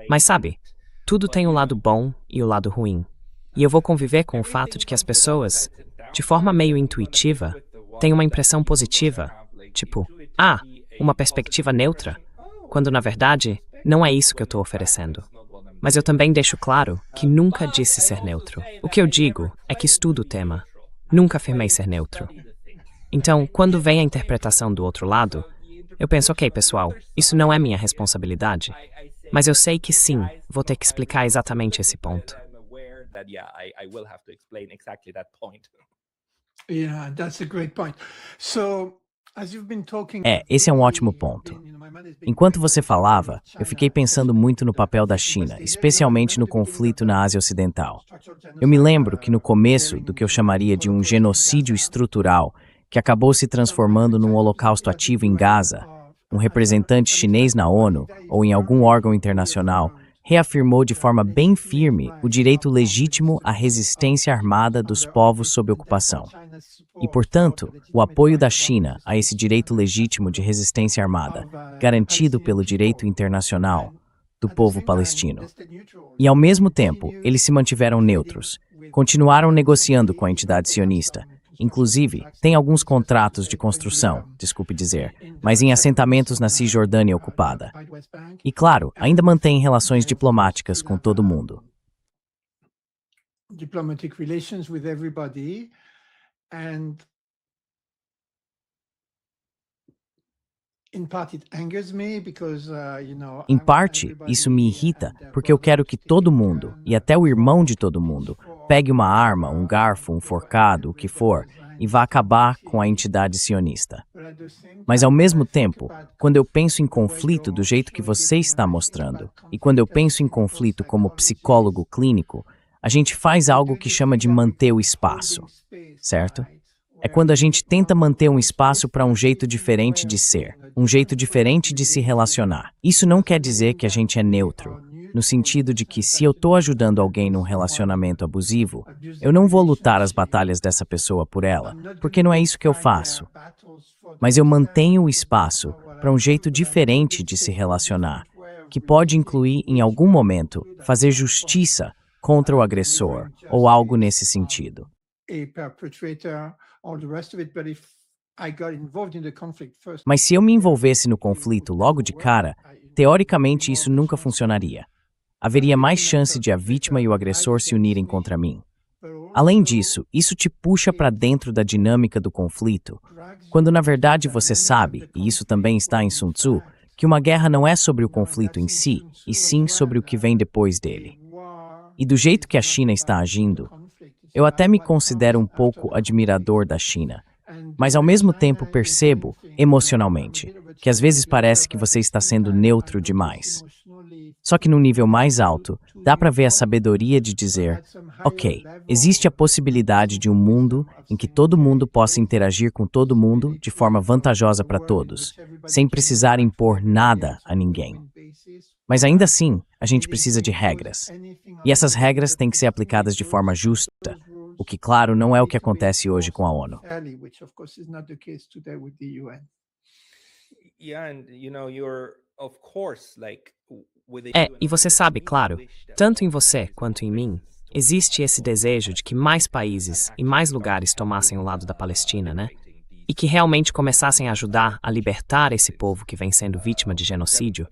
Mas sabe, tudo tem o lado bom e o lado ruim. E eu vou conviver com o fato de que as pessoas, de forma meio intuitiva, têm uma impressão positiva, tipo, uma perspectiva neutra, quando na verdade não é isso que eu estou oferecendo. Mas eu também deixo claro que nunca disse ser neutro. O que eu digo é que estudo o tema. Nunca afirmei ser neutro. Então, quando vem a interpretação do outro lado, eu penso, ok, pessoal, isso não é minha responsabilidade. Mas eu sei que sim, vou ter que explicar exatamente esse ponto. Yeah, that's a great point. So, as you've been talking, Esse é um ótimo ponto. Enquanto você falava, eu fiquei pensando muito no papel da China, especialmente no conflito na Ásia Ocidental. Eu me lembro que no começo do que eu chamaria de um genocídio estrutural, que acabou se transformando num holocausto ativo em Gaza, um representante chinês na ONU ou em algum órgão internacional reafirmou de forma bem firme o direito legítimo à resistência armada dos povos sob ocupação. E, portanto, o apoio da China a esse direito legítimo de resistência armada, garantido pelo direito internacional do povo palestino. E, ao mesmo tempo, eles se mantiveram neutros, continuaram negociando com a entidade sionista. Inclusive, tem alguns contratos de construção, desculpe dizer, mas em assentamentos na Cisjordânia ocupada. E, claro, ainda mantém relações diplomáticas com todo mundo. Diplomatic relations with everybody, and in part it angers me because Em parte, isso me irrita porque eu quero que todo mundo, e até o irmão de todo mundo, pegue uma arma, um garfo, um forcado, o que for, e vá acabar com a entidade sionista. Mas, ao mesmo tempo, quando eu penso em conflito do jeito que você está mostrando, e quando eu penso em conflito como psicólogo clínico, a gente faz algo que chama de manter o espaço, certo? É quando a gente tenta manter um espaço para um jeito diferente de ser, um jeito diferente de se relacionar. Isso não quer dizer que a gente é neutro, no sentido de que se eu estou ajudando alguém num relacionamento abusivo, eu não vou lutar as batalhas dessa pessoa por ela, porque não é isso que eu faço. Mas eu mantenho o espaço para um jeito diferente de se relacionar, que pode incluir, em algum momento, fazer justiça contra o agressor, ou algo nesse sentido. Mas se eu me envolvesse no conflito logo de cara, teoricamente isso nunca funcionaria. Haveria mais chance de a vítima e o agressor se unirem contra mim. Além disso, isso te puxa para dentro da dinâmica do conflito, quando na verdade você sabe, e isso também está em Sun Tzu, que uma guerra não é sobre o conflito em si, e sim sobre o que vem depois dele. E do jeito que a China está agindo, eu até me considero um pouco admirador da China, mas ao mesmo tempo percebo, emocionalmente, que às vezes parece que você está sendo neutro demais. Só que num nível mais alto, dá para ver a sabedoria de dizer: ok, existe a possibilidade de um mundo em que todo mundo possa interagir com todo mundo de forma vantajosa para todos, sem precisar impor nada a ninguém. Mas ainda assim, a gente precisa de regras. E essas regras têm que ser aplicadas de forma justa, o que, claro, não é o que acontece hoje com a ONU. E você sabe, claro, tanto em você quanto em mim, existe esse desejo de que mais países e mais lugares tomassem o lado da Palestina, né? E que realmente começassem a ajudar a libertar esse povo que vem sendo vítima de genocídio,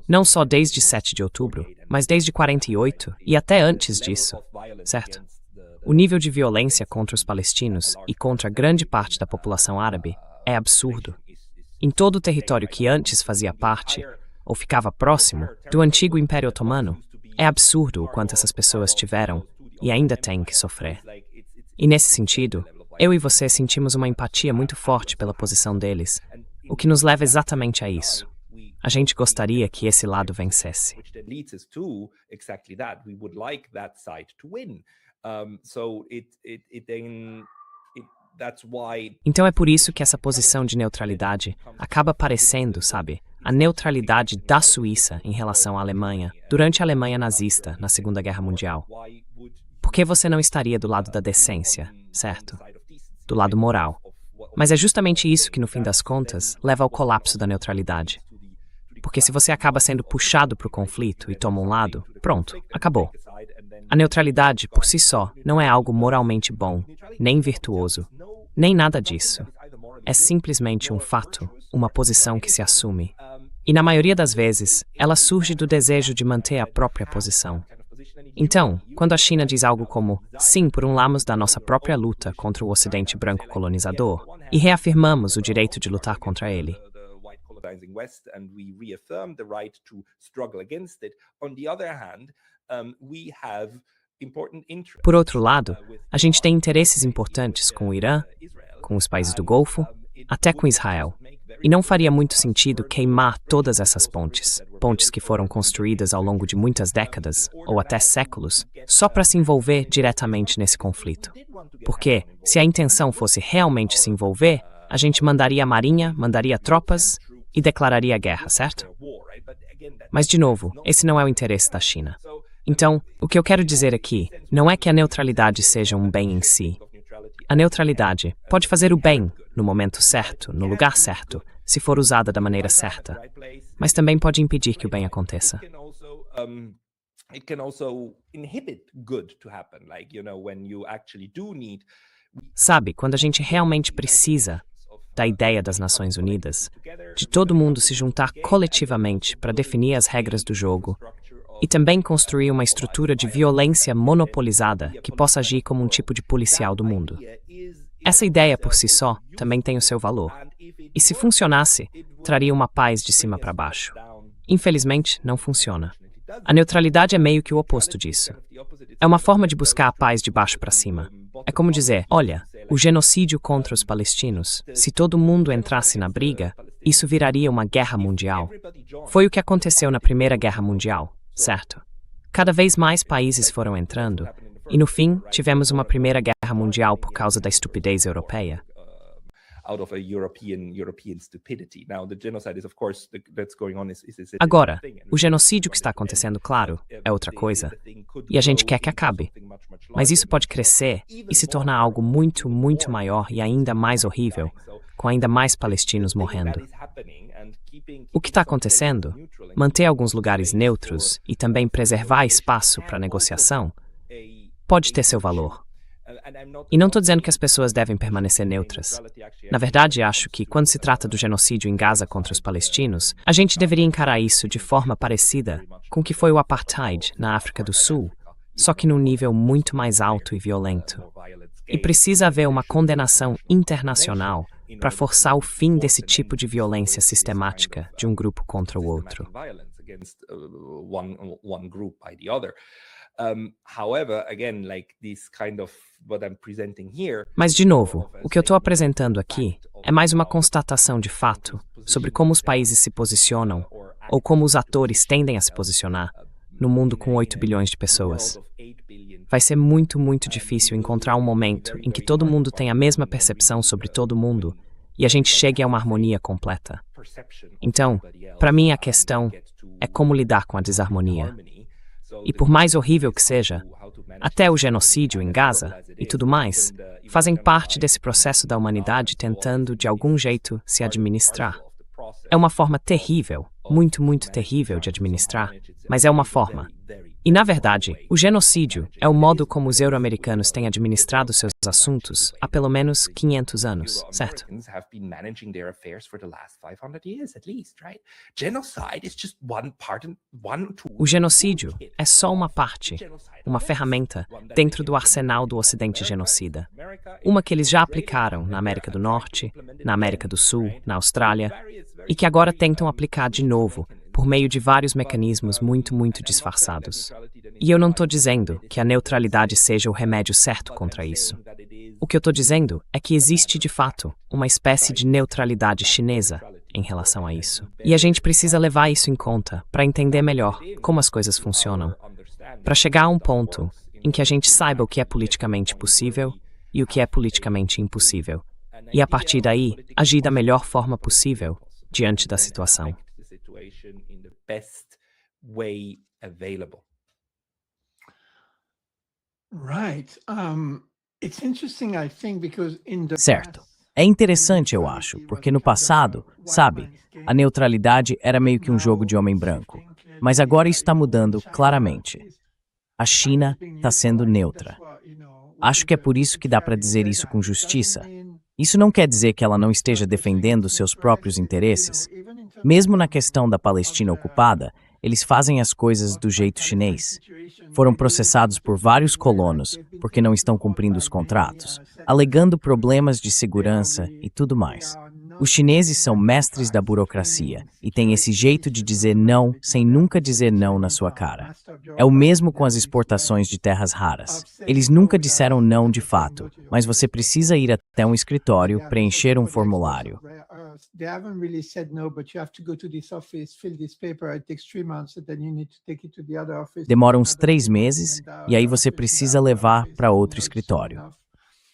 não só desde 7 de outubro, mas desde 48 e até antes disso, certo? O nível de violência contra os palestinos e contra grande parte da população árabe é absurdo. Em todo o território que antes fazia parte, ou ficava próximo, do antigo Império Otomano, é absurdo o quanto essas pessoas tiveram e ainda têm que sofrer. E nesse sentido, eu e você sentimos uma empatia muito forte pela posição deles, o que nos leva exatamente a isso. A gente gostaria que esse lado vencesse. Então é por isso que essa posição de neutralidade acaba parecendo, sabe, a neutralidade da Suíça em relação à Alemanha durante a Alemanha nazista na Segunda Guerra Mundial. Por que você não estaria do lado da decência, certo? Do lado moral. Mas é justamente isso que, no fim das contas, leva ao colapso da neutralidade. Porque se você acaba sendo puxado para o conflito e toma um lado, pronto, acabou. A neutralidade, por si só, não é algo moralmente bom, nem virtuoso, nem nada disso. É simplesmente um fato, uma posição que se assume. E na maioria das vezes, ela surge do desejo de manter a própria posição. Então, quando a China diz algo como sim, por um lado da nossa própria luta contra o Ocidente branco colonizador, e reafirmamos o direito de lutar contra ele, por outro lado, a gente tem interesses importantes com o Irã, com os países do Golfo, até com Israel. E não faria muito sentido queimar todas essas pontes, pontes que foram construídas ao longo de muitas décadas, ou até séculos, só para se envolver diretamente nesse conflito. Porque, se a intenção fosse realmente se envolver, a gente mandaria a marinha, mandaria tropas e declararia guerra, certo? Mas, de novo, esse não é o interesse da China. Então, o que eu quero dizer aqui não é que a neutralidade seja um bem em si. A neutralidade pode fazer o bem no momento certo, no lugar certo, se for usada da maneira certa, mas também pode impedir que o bem aconteça. Sabe, quando a gente realmente precisa da ideia das Nações Unidas, de todo mundo se juntar coletivamente para definir as regras do jogo, e também construir uma estrutura de violência monopolizada que possa agir como um tipo de policial do mundo. Essa ideia por si só também tem o seu valor. E se funcionasse, traria uma paz de cima para baixo. Infelizmente, não funciona. A neutralidade é meio que o oposto disso. É uma forma de buscar a paz de baixo para cima. É como dizer, olha, o genocídio contra os palestinos, se todo mundo entrasse na briga, isso viraria uma guerra mundial. Foi o que aconteceu na Primeira Guerra Mundial. Certo. Cada vez mais países foram entrando, e no fim, tivemos uma Primeira Guerra Mundial por causa da estupidez europeia. Agora, o genocídio que está acontecendo, claro, é outra coisa, e a gente quer que acabe. Mas isso pode crescer e se tornar algo muito, muito maior e ainda mais horrível, com ainda mais palestinos morrendo. O que está acontecendo, manter alguns lugares neutros e também preservar espaço para negociação, pode ter seu valor. E não estou dizendo que as pessoas devem permanecer neutras. Na verdade, acho que, quando se trata do genocídio em Gaza contra os palestinos, a gente deveria encarar isso de forma parecida com o que foi o apartheid na África do Sul, só que num nível muito mais alto e violento. E precisa haver uma condenação internacional para forçar o fim desse tipo de violência sistemática de um grupo contra o outro. Mas, de novo, o que eu estou apresentando aqui é mais uma constatação de fato sobre como os países se posicionam ou como os atores tendem a se posicionar no mundo com 8 bilhões de pessoas. Vai ser muito, muito difícil encontrar um momento em que todo mundo tem a mesma percepção sobre todo mundo e a gente chegue a uma harmonia completa. Então, para mim a questão é como lidar com a desarmonia. E por mais horrível que seja, até o genocídio em Gaza e tudo mais fazem parte desse processo da humanidade tentando, de algum jeito, se administrar. É uma forma terrível, muito, muito terrível de administrar, mas é uma forma. E, na verdade, o genocídio é o modo como os euro-americanos têm administrado seus assuntos há pelo menos 500 anos, certo? O genocídio é só uma parte, uma ferramenta dentro do arsenal do Ocidente genocida. Uma que eles já aplicaram na América do Norte, na América do Sul, na Austrália, e que agora tentam aplicar de novo por meio de vários mecanismos muito, muito disfarçados. E eu não estou dizendo que a neutralidade seja o remédio certo contra isso. O que eu estou dizendo é que existe, de fato, uma espécie de neutralidade chinesa em relação a isso. E a gente precisa levar isso em conta para entender melhor como as coisas funcionam, para chegar a um ponto em que a gente saiba o que é politicamente possível e o que é politicamente impossível. E, a partir daí, agir da melhor forma possível diante da situação. Certo. É interessante, eu acho, porque no passado, sabe, a neutralidade era meio que um jogo de homem branco. Mas agora isso está mudando claramente. A China está sendo neutra. Acho que é por isso que dá para dizer isso com justiça. Isso não quer dizer que ela não esteja defendendo seus próprios interesses. Mesmo na questão da Palestina ocupada, eles fazem as coisas do jeito chinês. Foram processados por vários colonos porque não estão cumprindo os contratos, alegando problemas de segurança e tudo mais. Os chineses são mestres da burocracia e têm esse jeito de dizer não sem nunca dizer não na sua cara. É o mesmo com as exportações de terras raras. Eles nunca disseram não de fato, mas você precisa ir até um escritório, preencher um formulário. Demora uns 3 meses e aí você precisa levar para outro escritório.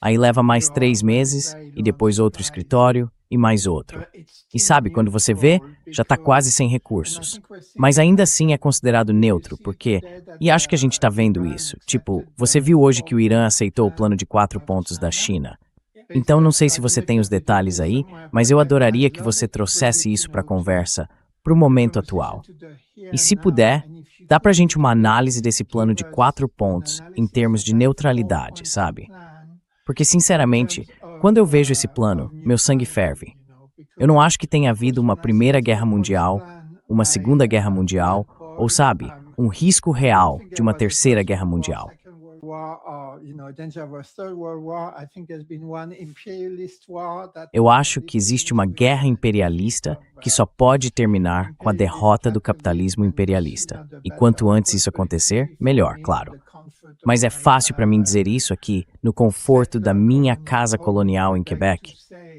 Aí leva mais 3 meses e depois outro escritório e mais outro. E sabe, quando você vê, já está quase sem recursos. Mas ainda assim é considerado neutro, porque... E acho que a gente está vendo isso. Tipo, você viu hoje que o Irã aceitou o plano de 4 pontos da China. Então não sei se você tem os detalhes aí, mas eu adoraria que você trouxesse isso para a conversa, para o momento atual. E se puder, dá para a gente uma análise desse plano de 4 pontos em termos de neutralidade, sabe? Porque, sinceramente, quando eu vejo esse plano, meu sangue ferve. Eu não acho que tenha havido uma Primeira Guerra Mundial, uma Segunda Guerra Mundial, ou, sabe, um risco real de uma Terceira Guerra Mundial. Eu acho que existe uma guerra imperialista que só pode terminar com a derrota do capitalismo imperialista. E quanto antes isso acontecer, melhor, claro. Mas é fácil para mim dizer isso aqui, no conforto da minha casa colonial em Quebec.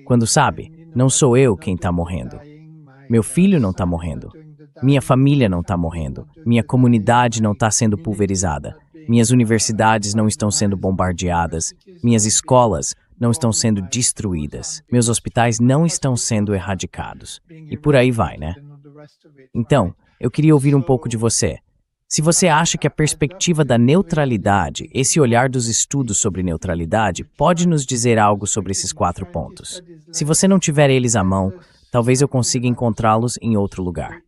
Quando, sabe, não sou eu quem está morrendo. Meu filho não está morrendo. Minha família não está morrendo. Minha comunidade não está sendo pulverizada. Minhas universidades não estão sendo bombardeadas. Minhas escolas não estão sendo destruídas. Meus hospitais não estão sendo erradicados. E por aí vai, né? Então, eu queria ouvir um pouco de você. Se você acha que a perspectiva da neutralidade, esse olhar dos estudos sobre neutralidade, pode nos dizer algo sobre esses 4 pontos. Se você não tiver eles à mão, talvez eu consiga encontrá-los em outro lugar.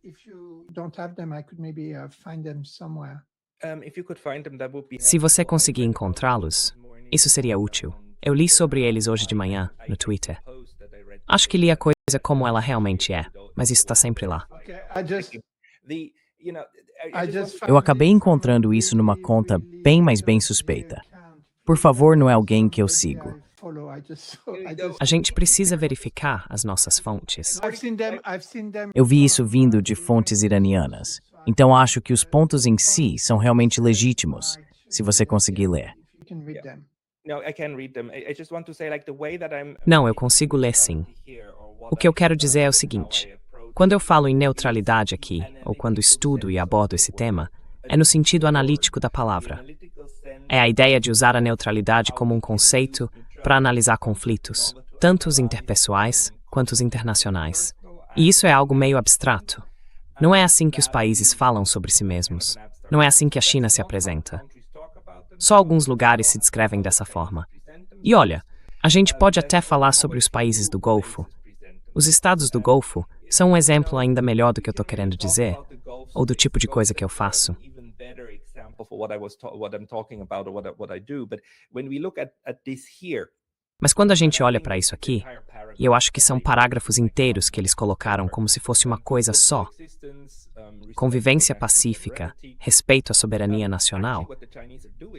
Se você conseguir encontrá-los, isso seria útil. Eu li sobre eles hoje de manhã, no Twitter. Acho que li a coisa como ela realmente é, mas isso está sempre lá. Eu acabei encontrando isso numa conta bem, mas bem suspeita. Por favor, não é alguém que eu sigo. A gente precisa verificar as nossas fontes. Eu vi isso vindo de fontes iranianas. Então acho que os pontos em si são realmente legítimos, se você conseguir ler. Não, eu consigo ler sim. O que eu quero dizer é o seguinte. Quando eu falo em neutralidade aqui, ou quando estudo e abordo esse tema, é no sentido analítico da palavra. É a ideia de usar a neutralidade como um conceito para analisar conflitos, tanto os interpessoais quanto os internacionais. E isso é algo meio abstrato. Não é assim que os países falam sobre si mesmos. Não é assim que a China se apresenta. Só alguns lugares se descrevem dessa forma. E olha, a gente pode até falar sobre os países do Golfo. Os estados do Golfo são um exemplo ainda melhor do que eu estou querendo dizer, ou do tipo de coisa que eu faço. Mas quando a gente olha para isso aqui, e eu acho que são parágrafos inteiros que eles colocaram como se fosse uma coisa só, convivência pacífica, respeito à soberania nacional,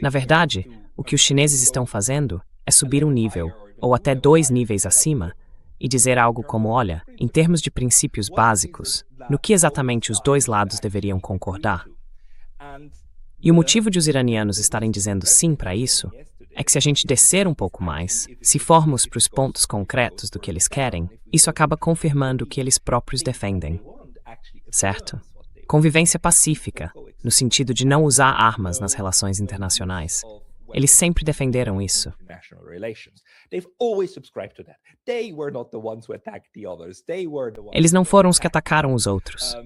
na verdade, o que os chineses estão fazendo é subir um nível, ou até 2 níveis acima, e dizer algo como, olha, em termos de princípios básicos, no que exatamente os dois lados deveriam concordar. E o motivo de os iranianos estarem dizendo sim para isso é que se a gente descer um pouco mais, se formos para os pontos concretos do que eles querem, isso acaba confirmando o que eles próprios defendem. Certo? Convivência pacífica, no sentido de não usar armas nas relações internacionais. Eles sempre defenderam isso. Eles não foram os que atacaram os outros.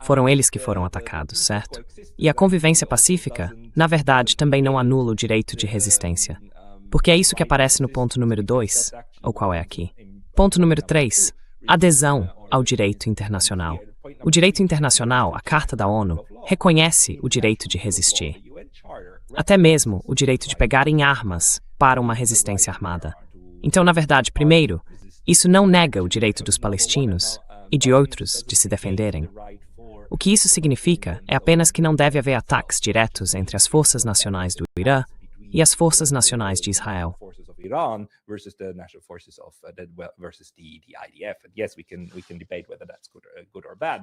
Foram eles que foram atacados, certo? E a convivência pacífica, na verdade, também não anula o direito de resistência. Porque é isso que aparece no ponto número 2, ou qual é aqui. Ponto número 3, adesão ao direito internacional. O direito internacional, a Carta da ONU, reconhece o direito de resistir. Até mesmo o direito de pegar em armas para uma resistência armada. Então, na verdade, primeiro, isso não nega o direito dos palestinos e de outros de se defenderem. O que isso significa é apenas que não deve haver ataques diretos entre as forças nacionais do Irã e as forças nacionais de Israel.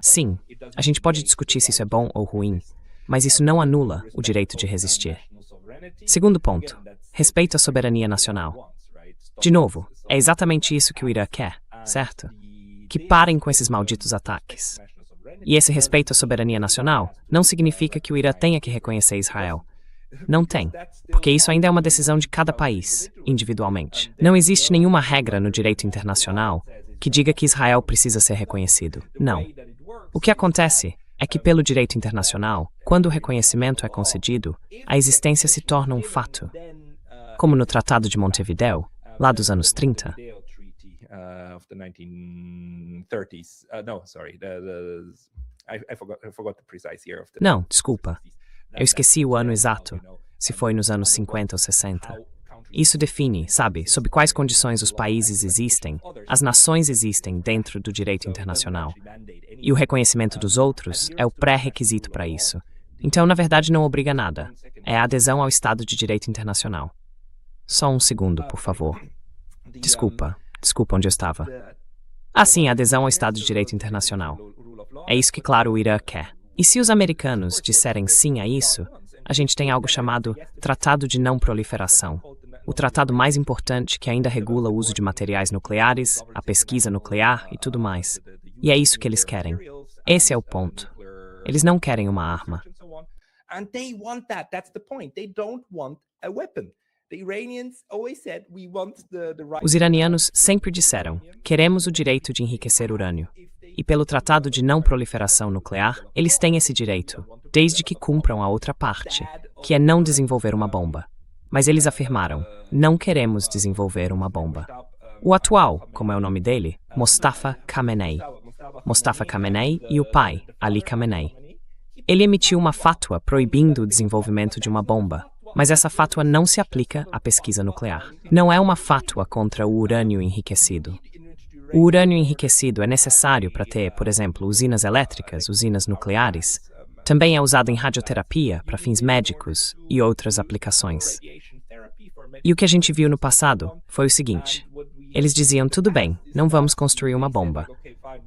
Sim, a gente pode discutir se isso é bom ou ruim, mas isso não anula o direito de resistir. Segundo ponto, respeito à soberania nacional. De novo, é exatamente isso que o Irã quer, certo? Que parem com esses malditos ataques. E esse respeito à soberania nacional não significa que o Irã tenha que reconhecer Israel. Não tem, porque isso ainda é uma decisão de cada país, individualmente. Não existe nenhuma regra no direito internacional que diga que Israel precisa ser reconhecido. Não. O que acontece é que, pelo direito internacional, quando o reconhecimento é concedido, a existência se torna um fato. Como no Tratado de Montevideo, lá dos anos 30. Não, desculpa. Eu esqueci o ano exato, se foi nos anos 50 ou 60. Isso define, sabe, sob quais condições os países existem, as nações existem dentro do direito internacional. E o reconhecimento dos outros é o pré-requisito para isso. Então, na verdade, não obriga nada. É a adesão ao Estado de Direito Internacional. Só um segundo, por favor. Desculpa onde eu estava. Sim, a adesão ao Estado de Direito Internacional. É isso que, claro, o Irã quer. E se os americanos disserem sim a isso, a gente tem algo chamado Tratado de Não Proliferação. O tratado mais importante que ainda regula o uso de materiais nucleares, a pesquisa nuclear e tudo mais. E é isso que eles querem. Esse é o ponto. Eles não querem uma arma. Os iranianos sempre disseram, queremos o direito de enriquecer urânio. E pelo Tratado de Não Proliferação Nuclear, eles têm esse direito, desde que cumpram a outra parte, que é não desenvolver uma bomba. Mas eles afirmaram, não queremos desenvolver uma bomba. O atual, como é o nome dele, Mostafa Khamenei. Mostafa Khamenei e o pai, Ali Khamenei. Ele emitiu uma fatwa proibindo o desenvolvimento de uma bomba, mas essa fatwa não se aplica à pesquisa nuclear. Não é uma fatwa contra o urânio enriquecido. O urânio enriquecido é necessário para ter, por exemplo, usinas elétricas, usinas nucleares. Também é usado em radioterapia para fins médicos e outras aplicações. E o que a gente viu no passado foi o seguinte. Eles diziam, tudo bem, não vamos construir uma bomba.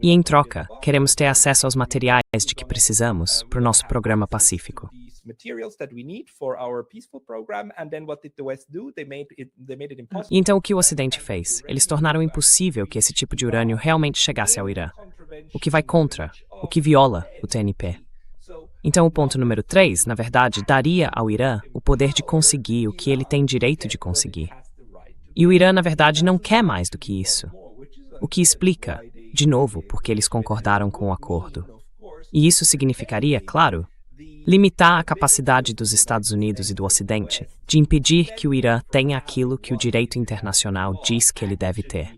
E em troca, queremos ter acesso aos materiais de que precisamos para o nosso programa pacífico. E então o que o Ocidente fez? Eles tornaram impossível que esse tipo de urânio realmente chegasse ao Irã. o que vai contra, o que viola o TNP. Então, o ponto número 3, na verdade, daria ao Irã o poder de conseguir o que ele tem direito de conseguir. E o Irã, na verdade, não quer mais do que isso. O que explica, de novo, porque eles concordaram com o acordo. E isso significaria, claro, limitar a capacidade dos Estados Unidos e do Ocidente de impedir que o Irã tenha aquilo que o direito internacional diz que ele deve ter.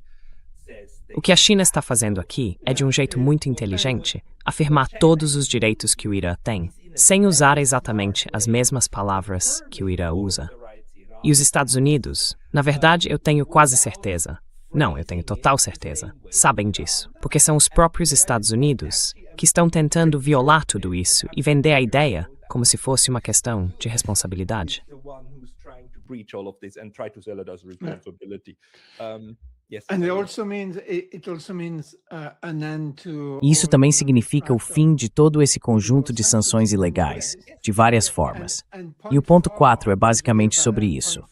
O que a China está fazendo aqui é, de um jeito muito inteligente, afirmar todos os direitos que o Irã tem, sem usar exatamente as mesmas palavras que o Irã usa. E os Estados Unidos, na verdade, eu tenho quase certeza. Não, eu tenho total certeza. Sabem disso, porque são os próprios Estados Unidos que estão tentando violar tudo isso e vender a ideia como se fosse uma questão de responsabilidade. E isso também significa o fim de todo esse conjunto de sanções ilegais, de várias formas. E o ponto 4 é basicamente sobre isso.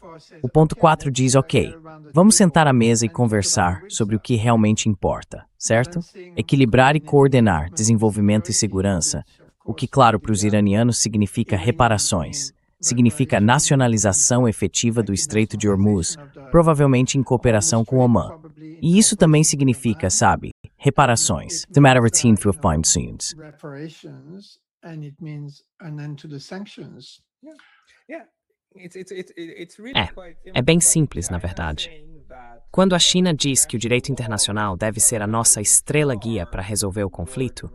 O ponto 4 diz, ok, vamos sentar à mesa e conversar sobre o que realmente importa, certo? Equilibrar e coordenar desenvolvimento e segurança, o que, claro, para os iranianos significa reparações. Significa nacionalização efetiva do Estreito de Hormuz, provavelmente em cooperação com Omã. E isso também significa, sabe, reparações. The matter routine for fine tunes. É bem simples, na verdade. Quando a China diz que o direito internacional deve ser a nossa estrela guia para resolver o conflito,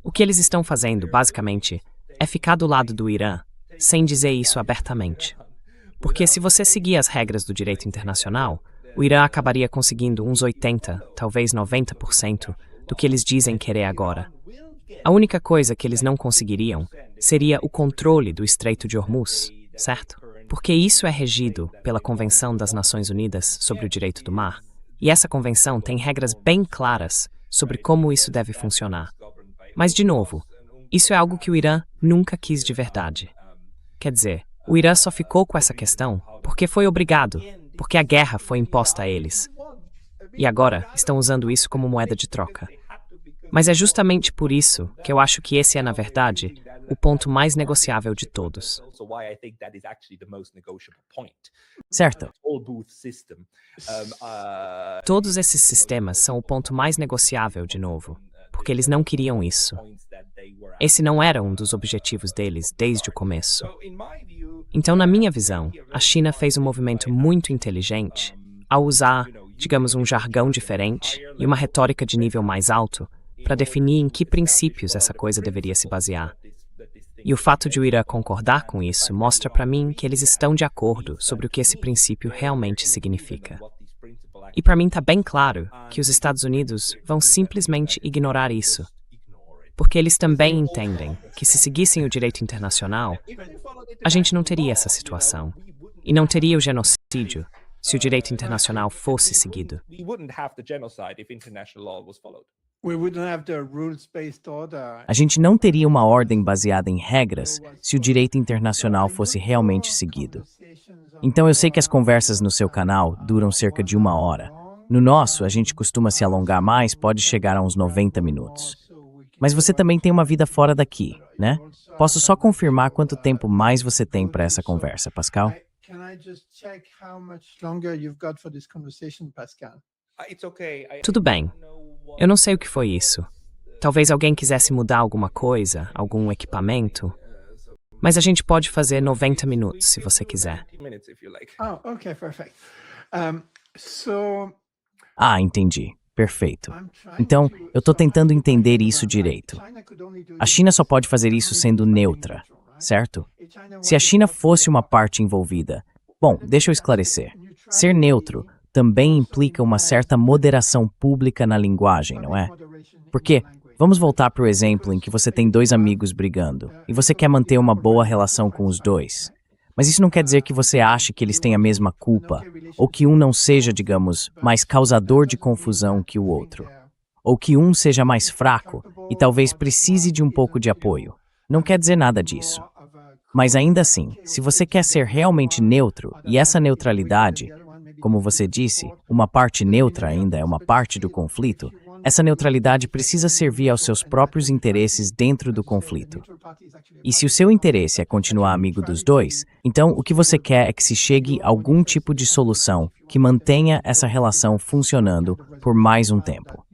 o que eles estão fazendo, basicamente, é ficar do lado do Irã, sem dizer isso abertamente. Porque se você seguir as regras do direito internacional, o Irã acabaria conseguindo uns 80%, talvez 90% do que eles dizem querer agora. A única coisa que eles não conseguiriam seria o controle do Estreito de Hormuz, certo? Porque isso é regido pela Convenção das Nações Unidas sobre o Direito do Mar, e essa convenção tem regras bem claras sobre como isso deve funcionar. Mas, de novo, isso é algo que o Irã nunca quis de verdade. Quer dizer, o Irã só ficou com essa questão porque foi obrigado, porque a guerra foi imposta a eles. E agora estão usando isso como moeda de troca. Mas é justamente por isso que eu acho que esse é, na verdade, o ponto mais negociável de todos. Certo. Todos esses sistemas são o ponto mais negociável, de novo, porque eles não queriam isso. Esse não era um dos objetivos deles desde o começo. Então, na minha visão, a China fez um movimento muito inteligente ao usar, digamos, um jargão diferente e uma retórica de nível mais alto para definir em que princípios essa coisa deveria se basear. E o fato de o Irã concordar com isso mostra para mim que eles estão de acordo sobre o que esse princípio realmente significa. E para mim está bem claro que os Estados Unidos vão simplesmente ignorar isso. Porque eles também entendem que se seguissem o direito internacional, a gente não teria essa situação. E não teria o genocídio se o direito internacional fosse seguido. A gente não teria uma ordem baseada em regras se o direito internacional fosse realmente seguido. Então eu sei que as conversas no seu canal duram cerca de 1 hora. No nosso, a gente costuma se alongar mais, pode chegar a uns 90 minutos. Mas você também tem uma vida fora daqui, né? Posso só confirmar quanto tempo mais você tem para essa conversa, Pascal? Tudo bem. Eu não sei o que foi isso. Talvez alguém quisesse mudar alguma coisa, algum equipamento. Mas a gente pode fazer 90 minutos, se você quiser. Okay, perfect. Entendi. Perfeito. Então, eu estou tentando entender isso direito. A China só pode fazer isso sendo neutra, certo? Se a China fosse uma parte envolvida... Bom, deixa eu esclarecer. Ser neutro também implica uma certa moderação pública na linguagem, não é? Porque, vamos voltar para o exemplo em que você tem 2 amigos brigando e você quer manter uma boa relação com os 2. Mas isso não quer dizer que você ache que eles têm a mesma culpa, ou que um não seja, digamos, mais causador de confusão que o outro. Ou que um seja mais fraco e talvez precise de um pouco de apoio. Não quer dizer nada disso. Mas ainda assim, se você quer ser realmente neutro, e essa neutralidade, como você disse, uma parte neutra ainda é uma parte do conflito, essa neutralidade precisa servir aos seus próprios interesses dentro do conflito. E se o seu interesse é continuar amigo dos dois, então o que você quer é que se chegue a algum tipo de solução que mantenha essa relação funcionando por mais um tempo.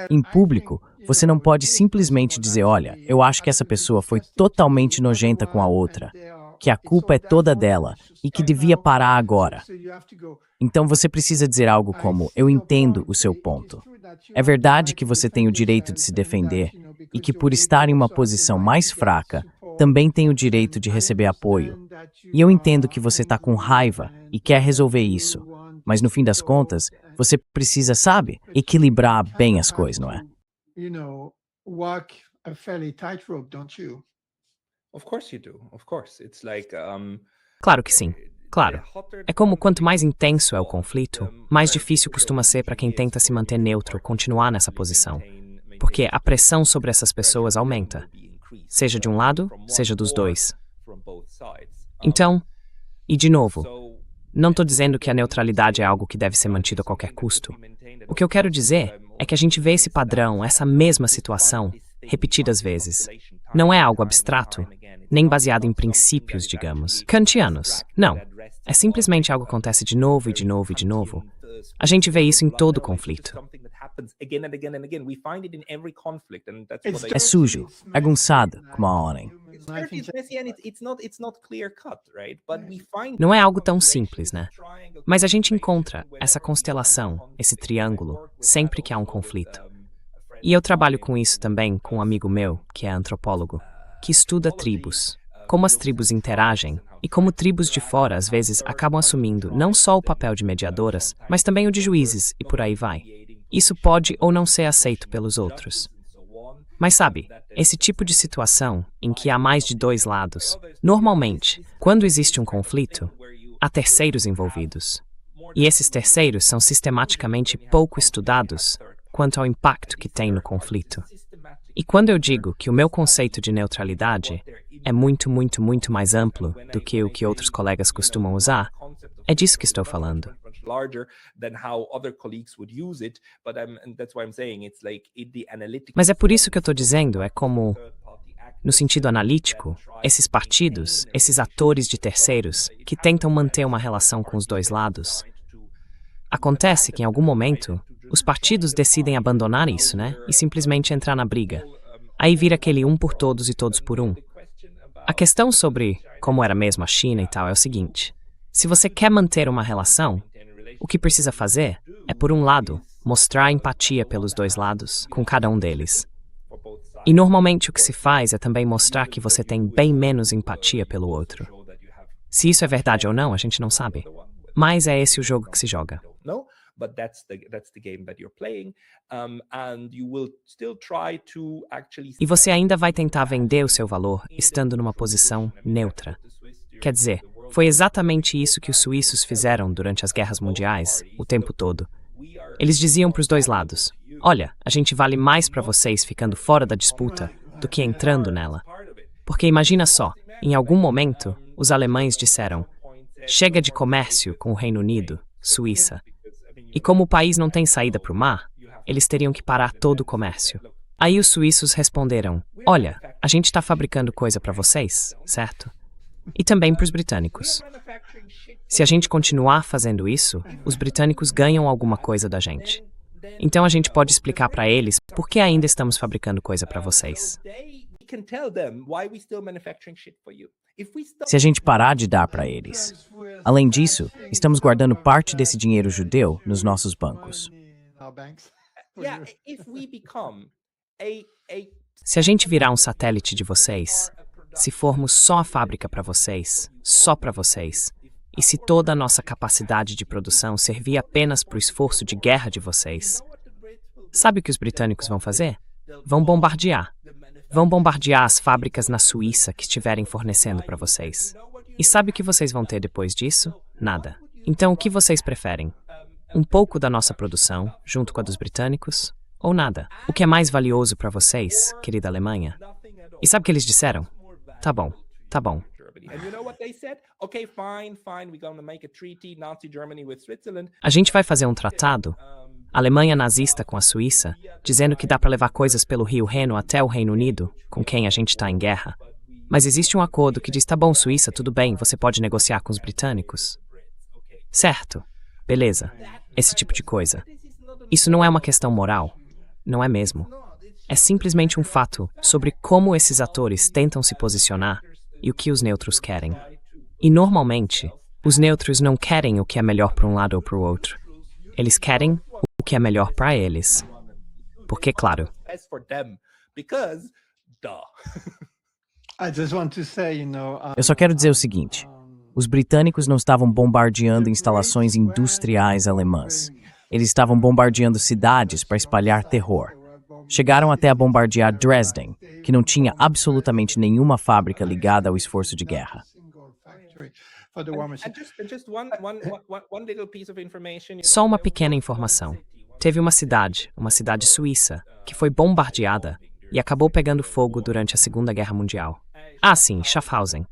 Em público, você não pode simplesmente dizer, olha, eu acho que essa pessoa foi totalmente nojenta com a outra, que a culpa é toda dela e que devia parar agora. Então você precisa dizer algo como, eu entendo o seu ponto. É verdade que você tem o direito de se defender e que por estar em uma posição mais fraca, também tem o direito de receber apoio. E eu entendo que você está com raiva e quer resolver isso. Mas no fim das contas, você precisa, sabe, equilibrar bem as coisas, não é? Of course you do. Of course. It's like Claro que sim. Claro. É como quanto mais intenso é o conflito, mais difícil costuma ser para quem tenta se manter neutro continuar nessa posição. Porque a pressão sobre essas pessoas aumenta. Seja de um lado, seja dos dois. Então, e de novo, não estou dizendo que a neutralidade é algo que deve ser mantido a qualquer custo. O que eu quero dizer é que a gente vê esse padrão, essa mesma situação, repetidas vezes. Não é algo abstrato, nem baseado em princípios, digamos, kantianos. Não. É simplesmente algo que acontece de novo e de novo e de novo. A gente vê isso em todo conflito. É sujo, bagunçado, como a ordem. Não é algo tão simples, né? Mas a gente encontra essa constelação, esse triângulo, sempre que há um conflito. E eu trabalho com isso também com um amigo meu, que é antropólogo, que estuda tribos, como as tribos interagem e como tribos de fora às vezes acabam assumindo não só o papel de mediadoras, mas também o de juízes e por aí vai. Isso pode ou não ser aceito pelos outros. Mas sabe, esse tipo de situação em que há mais de dois lados, normalmente, quando existe um conflito, há terceiros envolvidos. E esses terceiros são sistematicamente pouco estudados quanto ao impacto que tem no conflito. E quando eu digo que o meu conceito de neutralidade é muito, muito, muito mais amplo do que o que outros colegas costumam usar, é disso que estou falando. Mas é por isso que eu estou dizendo, é como, no sentido analítico, esses partidos, esses atores de terceiros que tentam manter uma relação com os dois lados. Acontece que em algum momento, os partidos decidem abandonar isso, né? E simplesmente entrar na briga. Aí vira aquele um por todos e todos por um. A questão sobre como era mesmo a China e tal é o seguinte. Se você quer manter uma relação, o que precisa fazer é, por um lado, mostrar empatia pelos dois lados, com cada um deles. E normalmente o que se faz é também mostrar que você tem bem menos empatia pelo outro. Se isso é verdade ou não, a gente não sabe. Mas é esse o jogo que se joga. But that's the game that you're playing, and you will still try to actually. E você ainda vai tentar vender o seu valor estando numa posição neutra. Quer dizer, foi exatamente isso que os suíços fizeram durante as guerras mundiais, o tempo todo. Eles diziam para os dois lados, olha, a gente vale mais para vocês ficando fora da disputa do que entrando nela. Porque imagina só, em algum momento, os alemães disseram, chega de comércio com o Reino Unido, Suíça. E como o país não tem saída para o mar, eles teriam que parar todo o comércio. Aí os suíços responderam, olha, a gente está fabricando coisa para vocês, certo? E também para os britânicos. Se a gente continuar fazendo isso, os britânicos ganham alguma coisa da gente. Então a gente pode explicar para eles por que ainda estamos fabricando coisa para vocês. Se a gente parar de dar para eles. Além disso, estamos guardando parte desse dinheiro judeu nos nossos bancos. Se a gente virar um satélite de vocês, se formos só a fábrica para vocês, só para vocês, e se toda a nossa capacidade de produção servir apenas para o esforço de guerra de vocês, sabe o que os britânicos vão fazer? Vão bombardear. Vão bombardear as fábricas na Suíça que estiverem fornecendo para vocês. E sabe o que vocês vão ter depois disso? Nada. Então, o que vocês preferem? Um pouco da nossa produção, junto com a dos britânicos? Ou nada? O que é mais valioso para vocês, querida Alemanha? E sabe o que eles disseram? Tá bom, Germany. And you know what they said? Okay, fine, we're going to make a treaty, Nazi Germany with Switzerland. A gente vai fazer um tratado, Alemanha nazista com a Suíça, dizendo que dá para levar coisas pelo Rio Reno até o Reino Unido, com quem a gente está em guerra. Mas existe um acordo que diz, tá bom, Suíça, tudo bem, você pode negociar com os britânicos. Certo, beleza, esse tipo de coisa. Isso não é uma questão moral, não é mesmo. É simplesmente um fato sobre como esses atores tentam se posicionar e o que os neutros querem. E normalmente, os neutros não querem o que é melhor para um lado ou para o outro. Eles querem o que é melhor para eles. Porque, claro, As for them, because, duh. I just want to say, Eu só quero dizer o seguinte: os britânicos não estavam bombardeando instalações industriais alemãs. Eles estavam bombardeando cidades para espalhar terror. Chegaram até a bombardear Dresden, que não tinha absolutamente nenhuma fábrica ligada ao esforço de guerra. One little piece of information. só uma pequena informação. Teve uma cidade suíça, que foi bombardeada e acabou pegando fogo durante a Segunda Guerra Mundial. Ah, sim, Schaffhausen.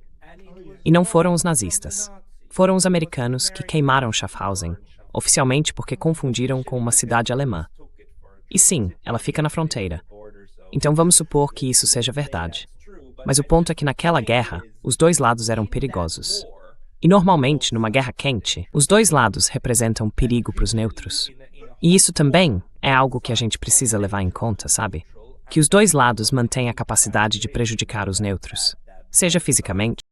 E não foram os nazistas. Foram os americanos que queimaram Schaffhausen, oficialmente porque confundiram com uma cidade alemã. E sim, ela fica na fronteira. Então vamos supor que isso seja verdade. Mas o ponto é que naquela guerra, os dois lados eram perigosos. E normalmente, numa guerra quente, os dois lados representam perigo para os neutros. E isso também é algo que a gente precisa levar em conta, sabe? Que os dois lados mantêm a capacidade de prejudicar os neutros, seja fisicamente,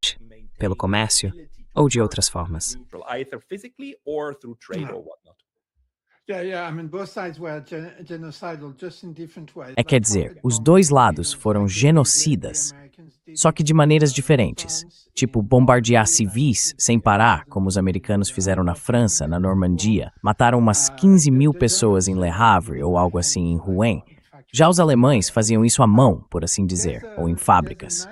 pelo comércio ou de outras formas. Either physically or through trade or whatnot. Yeah, I mean, both sides were genocidal, just in different ways. Quer dizer, os dois lados foram genocidas, só que de maneiras diferentes. Tipo, bombardear civis sem parar, como os americanos fizeram na França, na Normandia. Mataram umas 15 mil pessoas em Le Havre ou algo assim em Rouen. Já os alemães faziam isso à mão, por assim dizer, ou em fábricas.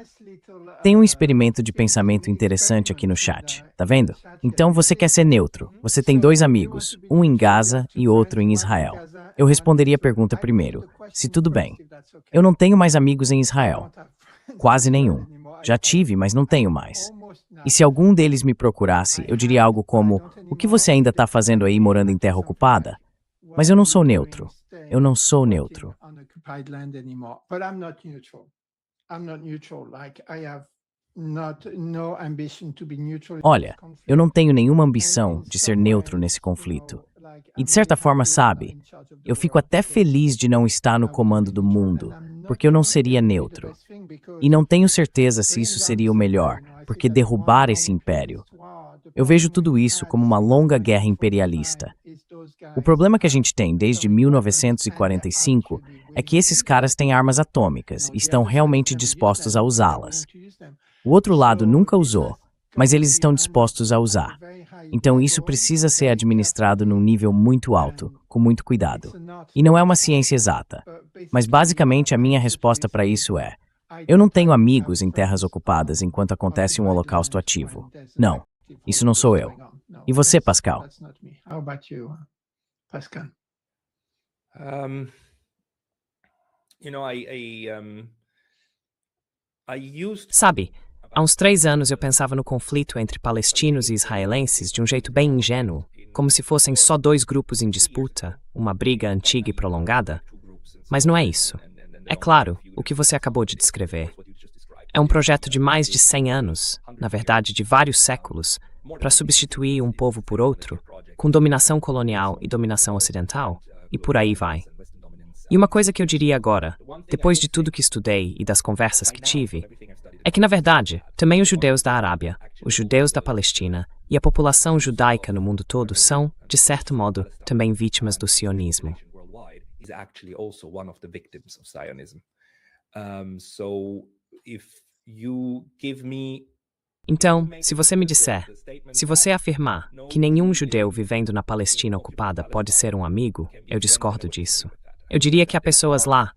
Tem um experimento de pensamento interessante aqui no chat, tá vendo? Então você quer ser neutro. Você tem dois amigos, um em Gaza e outro em Israel. Eu responderia a pergunta primeiro, se tudo bem. Eu não tenho mais amigos em Israel. Quase nenhum. Já tive, mas não tenho mais. E se algum deles me procurasse, eu diria algo como, o que você ainda está fazendo aí morando em terra ocupada? Mas eu não sou neutro. Eu não sou neutro. Olha, eu não tenho nenhuma ambição de ser neutro nesse conflito. E de certa forma, sabe, eu fico até feliz de não estar no comando do mundo, porque eu não seria neutro. E não tenho certeza se isso seria o melhor, porque derrubar esse império. Eu vejo tudo isso como uma longa guerra imperialista. O problema que a gente tem desde 1945 é que esses caras têm armas atômicas e estão realmente dispostos a usá-las. O outro lado nunca usou, mas eles estão dispostos a usar. Então isso precisa ser administrado num nível muito alto, com muito cuidado. E não é uma ciência exata, mas basicamente a minha resposta para isso é: eu não tenho amigos em terras ocupadas enquanto acontece um holocausto ativo. Não, isso não sou eu. E você, Pascal? Sabe, há uns 3 anos eu pensava no conflito entre palestinos e israelenses de um jeito bem ingênuo, como se fossem só dois grupos em disputa, uma briga antiga e prolongada. Mas não é isso. É claro, o que você acabou de descrever. É um projeto de mais de 100 anos, na verdade de vários séculos, para substituir um povo por outro, com dominação colonial e dominação ocidental, e por aí vai. E uma coisa que eu diria agora, depois de tudo que estudei e das conversas que tive, é que, na verdade, também os judeus da Arábia, os judeus da Palestina e a população judaica no mundo todo são, de certo modo, também vítimas do sionismo. Então, se você me disser, se você afirmar que nenhum judeu vivendo na Palestina ocupada pode ser um amigo, eu discordo disso. Eu diria que há pessoas lá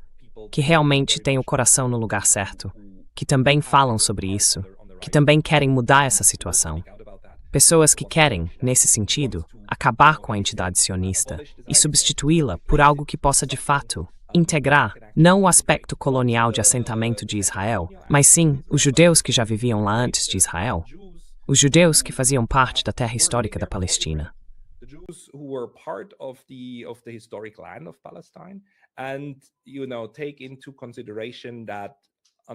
que realmente têm o coração no lugar certo, que também falam sobre isso, que também querem mudar essa situação. Pessoas que querem, nesse sentido, acabar com a entidade sionista e substituí-la por algo que possa de fato integrar não o aspecto colonial de assentamento de Israel, mas sim os judeus que já viviam lá antes de Israel, os judeus que faziam parte da terra histórica da Palestina. The Jews who were part of the historic land of Palestine, and take into consideration that.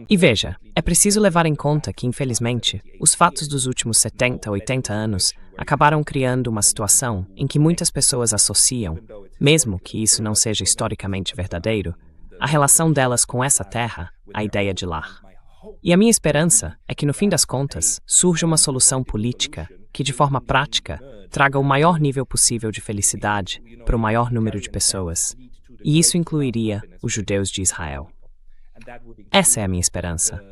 E veja, é preciso levar em conta que, infelizmente, os fatos dos últimos 70, 80 anos acabaram criando uma situação em que muitas pessoas associam, mesmo que isso não seja historicamente verdadeiro, a relação delas com essa terra à ideia de lar. E a minha esperança é que, no fim das contas, surja uma solução política que, de forma prática, traga o maior nível possível de felicidade para o maior número de pessoas. E isso incluiria os judeus de Israel. Essa é a minha esperança.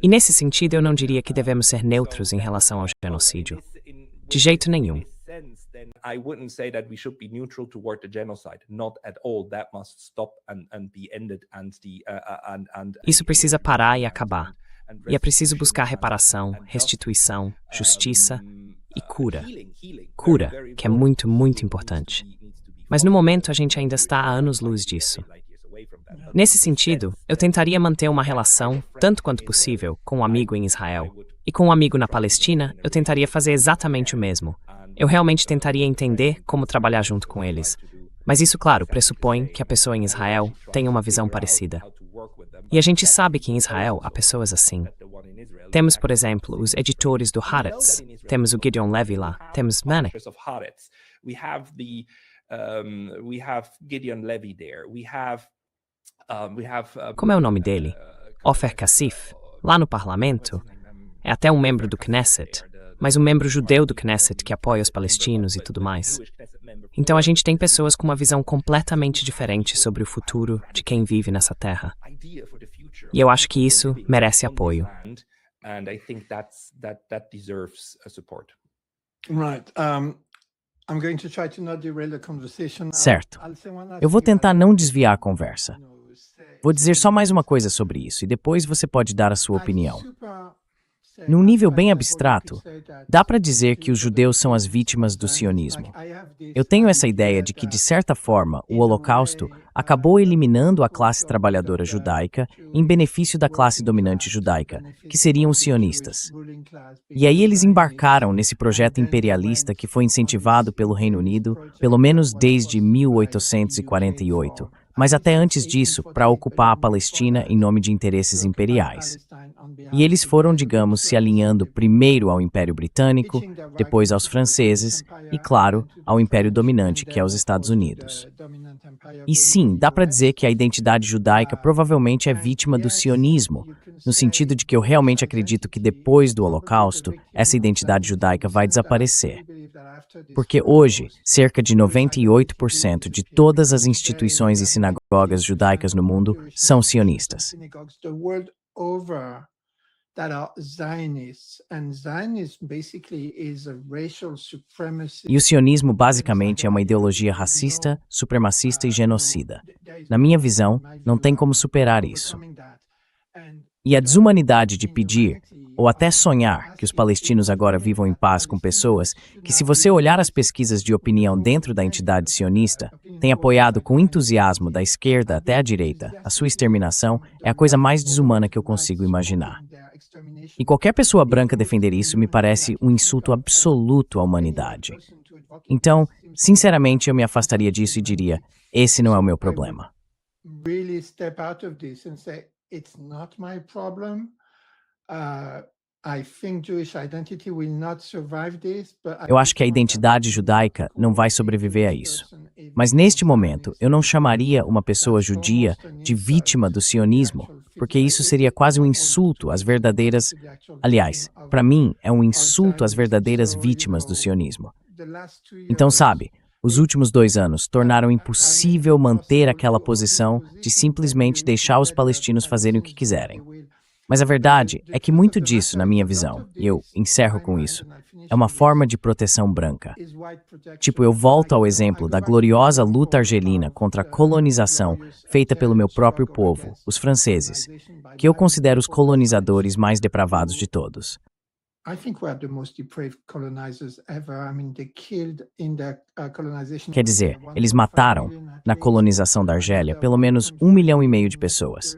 E nesse sentido eu não diria que devemos ser neutros em relação ao genocídio. De jeito nenhum. I wouldn't say that we should be neutral toward the genocide. Not at all. That must stop and be ended. Isso precisa parar e acabar. E é preciso buscar reparação, restituição, justiça e cura. Cura, que é muito, muito importante. Mas no momento a gente ainda está a anos-luz disso. Nesse sentido, eu tentaria manter uma relação, tanto quanto possível, com um amigo em Israel. E com um amigo na Palestina, eu tentaria fazer exatamente o mesmo. Eu realmente tentaria entender como trabalhar junto com eles. Mas isso, claro, pressupõe que a pessoa em Israel tenha uma visão parecida. E a gente sabe que em Israel há pessoas assim. Temos, por exemplo, os editores do Haaretz. Temos o Gideon Levy lá. Temos Manek. We have Gideon Levy there. Como é o nome dele? Ofer Kassif, lá no parlamento. É até um membro do Knesset, mas um membro judeu do Knesset que apoia os palestinos e tudo mais. Então a gente tem pessoas com uma visão completamente diferente sobre o futuro de quem vive nessa terra. E eu acho que isso merece apoio. Certo. Eu vou tentar não desviar a conversa. Vou dizer só mais uma coisa sobre isso, e depois você pode dar a sua opinião. Num nível bem abstrato, dá para dizer que os judeus são as vítimas do sionismo. Eu tenho essa ideia de que, de certa forma, o Holocausto acabou eliminando a classe trabalhadora judaica em benefício da classe dominante judaica, que seriam os sionistas. E aí eles embarcaram nesse projeto imperialista que foi incentivado pelo Reino Unido, pelo menos desde 1848, mas até antes disso, para ocupar a Palestina em nome de interesses imperiais. E eles foram, digamos, se alinhando primeiro ao Império Britânico, depois aos franceses e, claro, ao Império dominante, que é os Estados Unidos. E sim, dá para dizer que a identidade judaica provavelmente é vítima do sionismo, no sentido de que eu realmente acredito que depois do Holocausto, essa identidade judaica vai desaparecer. Porque hoje, cerca de 98% de todas as instituições e sinagogas judaicas no mundo são sionistas. E o sionismo basicamente é uma ideologia racista, supremacista e genocida. Na minha visão, não tem como superar isso. E a desumanidade de pedir, ou até sonhar, que os palestinos agora vivam em paz com pessoas que, se você olhar as pesquisas de opinião dentro da entidade sionista, tem apoiado com entusiasmo da esquerda até a direita a sua exterminação, é a coisa mais desumana que eu consigo imaginar. E qualquer pessoa branca defender isso me parece um insulto absoluto à humanidade. Então, sinceramente, eu me afastaria disso e diria, esse não é o meu problema. It's not my problem. I think Jewish identity will not survive this, but eu acho que a identidade judaica não vai sobreviver a isso. Mas neste momento, eu não chamaria uma pessoa judia de vítima do sionismo, porque isso seria quase um insulto às verdadeiras... Aliás, para mim, é um insulto às verdadeiras vítimas do sionismo. Então, sabe... Os últimos 2 anos tornaram impossível manter aquela posição de simplesmente deixar os palestinos fazerem o que quiserem. Mas a verdade é que muito disso, na minha visão, e eu encerro com isso, é uma forma de proteção branca. Tipo, eu volto ao exemplo da gloriosa luta argelina contra a colonização feita pelo meu próprio povo, os franceses, que eu considero os colonizadores mais depravados de todos. I think we are the most depraved colonizers ever. I mean, they killed in their colonization. Quer dizer, eles mataram, na colonização da Argélia, pelo menos 1,5 milhão de pessoas.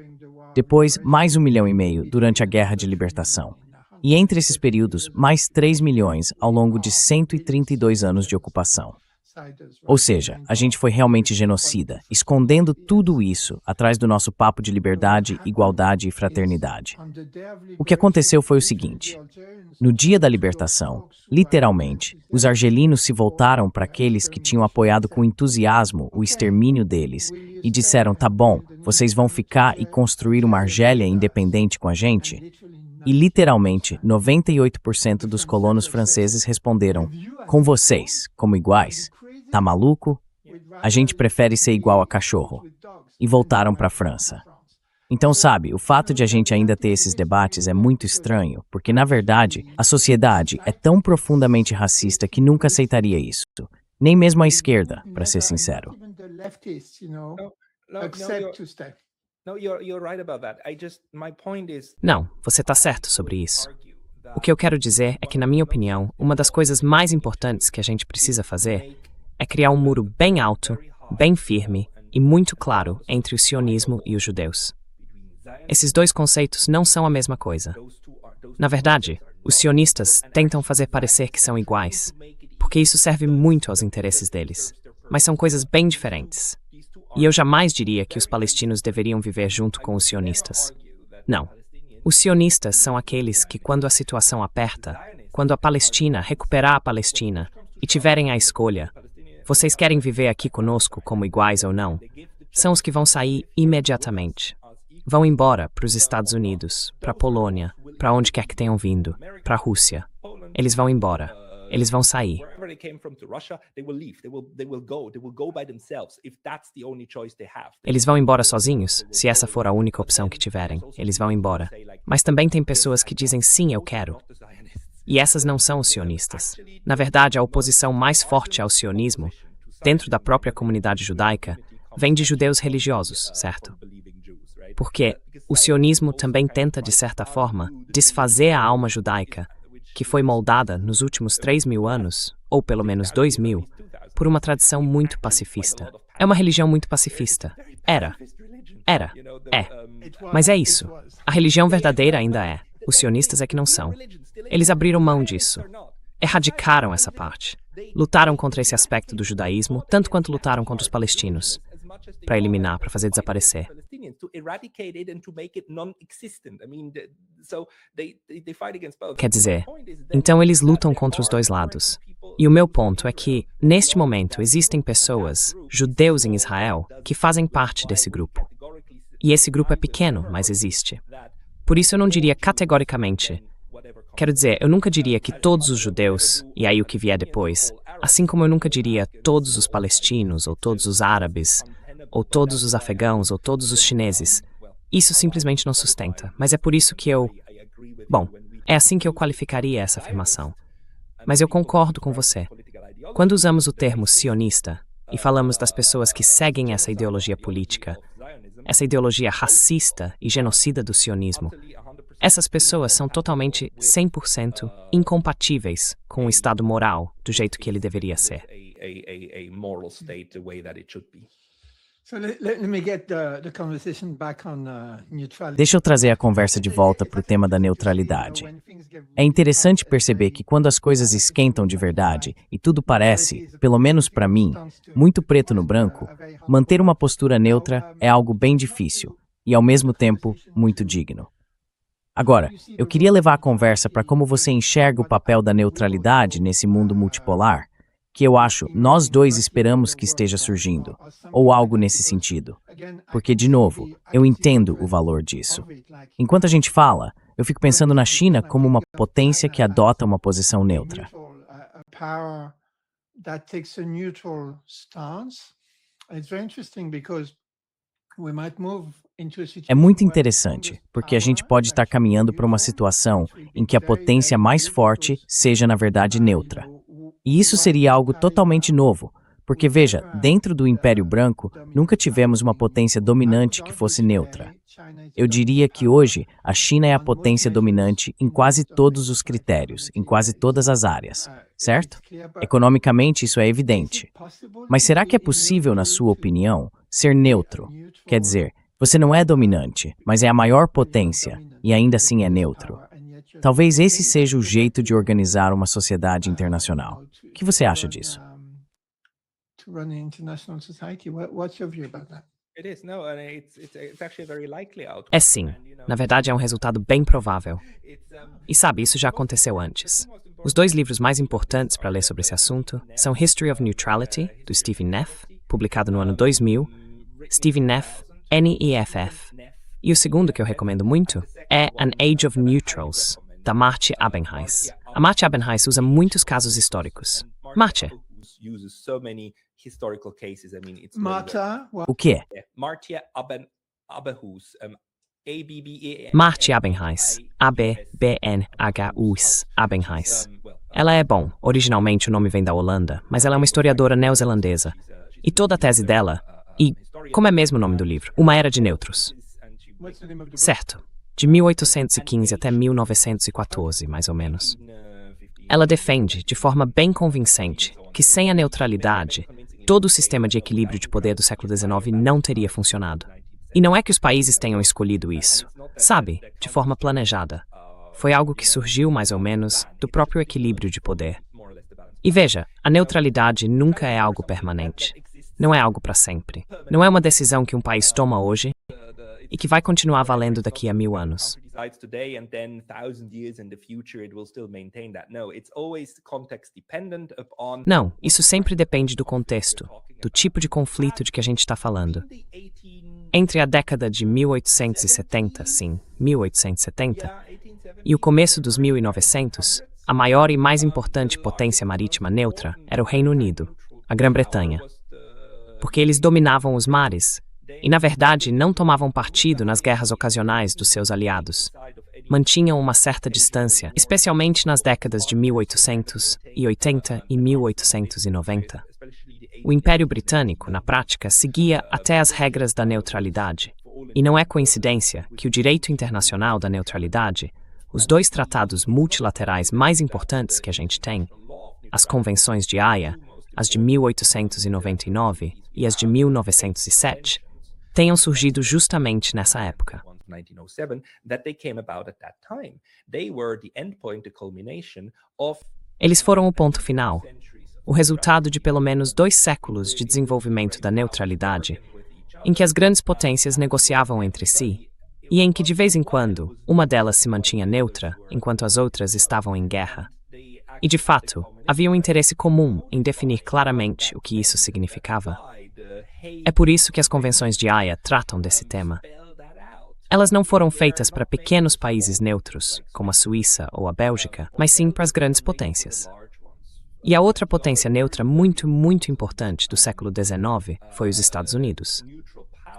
Depois, mais 1,5 milhão durante a Guerra de Libertação. E entre esses períodos, mais 3 milhões ao longo de 132 anos de ocupação. Ou seja, a gente foi realmente genocida, escondendo tudo isso atrás do nosso papo de liberdade, igualdade e fraternidade. O que aconteceu foi o seguinte: no dia da libertação, literalmente, os argelinos se voltaram para aqueles que tinham apoiado com entusiasmo o extermínio deles e disseram: tá bom, vocês vão ficar e construir uma Argélia independente com a gente? E literalmente, 98% dos colonos franceses responderam: com vocês, como iguais. Tá maluco? A gente prefere ser igual a cachorro. E voltaram para a França. Então, sabe, o fato de a gente ainda ter esses debates é muito estranho, porque, na verdade, a sociedade é tão profundamente racista que nunca aceitaria isso. Nem mesmo a esquerda, para ser sincero. Não, você está certo sobre isso. O que eu quero dizer é que, na minha opinião, uma das coisas mais importantes que a gente precisa fazer é criar um muro bem alto, bem firme e muito claro entre o sionismo e os judeus. Esses dois conceitos não são a mesma coisa. Na verdade, os sionistas tentam fazer parecer que são iguais, porque isso serve muito aos interesses deles, mas são coisas bem diferentes. E eu jamais diria que os palestinos deveriam viver junto com os sionistas. Não. Os sionistas são aqueles que, quando a situação aperta, quando a Palestina recuperar a Palestina e tiverem a escolha, vocês querem viver aqui conosco como iguais ou não? São os que vão sair imediatamente. Vão embora para os Estados Unidos, para a Polônia, para onde quer que tenham vindo, para a Rússia. Eles vão embora. Eles vão sair. Eles vão embora sozinhos, se essa for a única opção que tiverem. Eles vão embora. Mas também tem pessoas que dizem sim, eu quero. E essas não são os sionistas. Na verdade, a oposição mais forte ao sionismo, dentro da própria comunidade judaica, vem de judeus religiosos, certo? Porque o sionismo também tenta, de certa forma, desfazer a alma judaica, que foi moldada nos últimos 3.000 anos, ou pelo menos 2.000, por uma tradição muito pacifista. É uma religião muito pacifista. Era. É. Mas é isso. A religião verdadeira ainda é. Os sionistas é que não são. Eles abriram mão disso. Erradicaram essa parte. Lutaram contra esse aspecto do judaísmo, tanto quanto lutaram contra os palestinos. Para eliminar, para fazer desaparecer. Quer dizer, então eles lutam contra os dois lados. E o meu ponto é que, neste momento, existem pessoas, judeus em Israel, que fazem parte desse grupo. E esse grupo é pequeno, mas existe. Por isso eu não diria categoricamente. Quero dizer, eu nunca diria que todos os judeus, e aí o que vier depois, assim como eu nunca diria todos os palestinos, ou todos os árabes, ou todos os afegãos, ou todos os chineses. Isso simplesmente não sustenta, mas é por isso que Bom, é assim que eu qualificaria essa afirmação. Mas eu concordo com você. Quando usamos o termo sionista, e falamos das pessoas que seguem essa ideologia política, essa ideologia racista e genocida do sionismo, essas pessoas são totalmente 100% incompatíveis com o estado moral do jeito que ele deveria ser. Deixa eu trazer a conversa de volta para o tema da neutralidade. É interessante perceber que quando as coisas esquentam de verdade e tudo parece, pelo menos para mim, muito preto no branco, manter uma postura neutra é algo bem difícil e, ao mesmo tempo, muito digno. Agora, eu queria levar a conversa para como você enxerga o papel da neutralidade nesse mundo multipolar, que eu acho nós dois esperamos que esteja surgindo, ou algo nesse sentido. Porque, de novo, eu entendo o valor disso. Enquanto a gente fala, eu fico pensando na China como uma potência que adota uma posição neutra. É muito interessante, porque a gente pode estar caminhando para uma situação em que a potência mais forte seja, na verdade, neutra. E isso seria algo totalmente novo, Porque veja, dentro do Império Branco, nunca tivemos uma potência dominante que fosse neutra. Eu diria que hoje a China é a potência dominante em quase todos os critérios, em quase todas as áreas, certo? Economicamente isso é evidente. Mas será que é possível, na sua opinião, ser neutro? Quer dizer, você não é dominante, mas é a maior potência e ainda assim é neutro. Talvez esse seja o jeito de organizar uma sociedade internacional. O que você acha disso? É sim. Na verdade, é um resultado bem provável. E sabe, isso já aconteceu antes. Os 2 livros mais importantes para ler sobre esse assunto são History of Neutrality, do Stephen Neff, publicado no ano 2000, Stephen Neff, NEFF. E o segundo que eu recomendo muito é An Age of Neutrals, da Marty Abenhuis. A Marty Abenhuis usa muitos casos históricos. Marty, o quê? Marty Abenhuis, A-B-B-N-H-U-S, Abenhuis. Ela é bom, originalmente o nome vem da Holanda, mas ela é uma historiadora neozelandesa. E toda a tese dela, e como é mesmo o nome do livro? Uma Era de Neutros. Certo, de 1815 até 1914, mais ou menos. Ela defende, de forma bem convincente, que sem a neutralidade, todo o sistema de equilíbrio de poder do século XIX não teria funcionado. E não é que os países tenham escolhido isso, sabe, de forma planejada. Foi algo que surgiu, mais ou menos, do próprio equilíbrio de poder. E veja, a neutralidade nunca é algo permanente. Não é algo para sempre. Não é uma decisão que um país toma hoje e que vai continuar valendo daqui a 1000 anos. Não, isso sempre depende do contexto, do tipo de conflito de que a gente está falando. Entre a década de 1870, sim, 1870, e o começo dos 1900, a maior e mais importante potência marítima neutra era o Reino Unido, a Grã-Bretanha. Porque eles dominavam os mares e, na verdade, não tomavam partido nas guerras ocasionais dos seus aliados. Mantinham uma certa distância, especialmente nas décadas de 1880 e 1890. O Império Britânico, na prática, seguia até as regras da neutralidade. E não é coincidência que o direito internacional da neutralidade, os 2 tratados multilaterais mais importantes que a gente tem, as Convenções de Haia, as de 1899 e as de 1907, tenham surgido justamente nessa época. Eles foram o ponto final, o resultado de pelo menos 2 séculos de desenvolvimento da neutralidade, em que as grandes potências negociavam entre si, e em que, de vez em quando, uma delas se mantinha neutra, enquanto as outras estavam em guerra. E, de fato, havia um interesse comum em definir claramente o que isso significava. É por isso que as Convenções de Haia tratam desse tema. Elas não foram feitas para pequenos países neutros, como a Suíça ou a Bélgica, mas sim para as grandes potências. E a outra potência neutra muito importante do século XIX foi os Estados Unidos.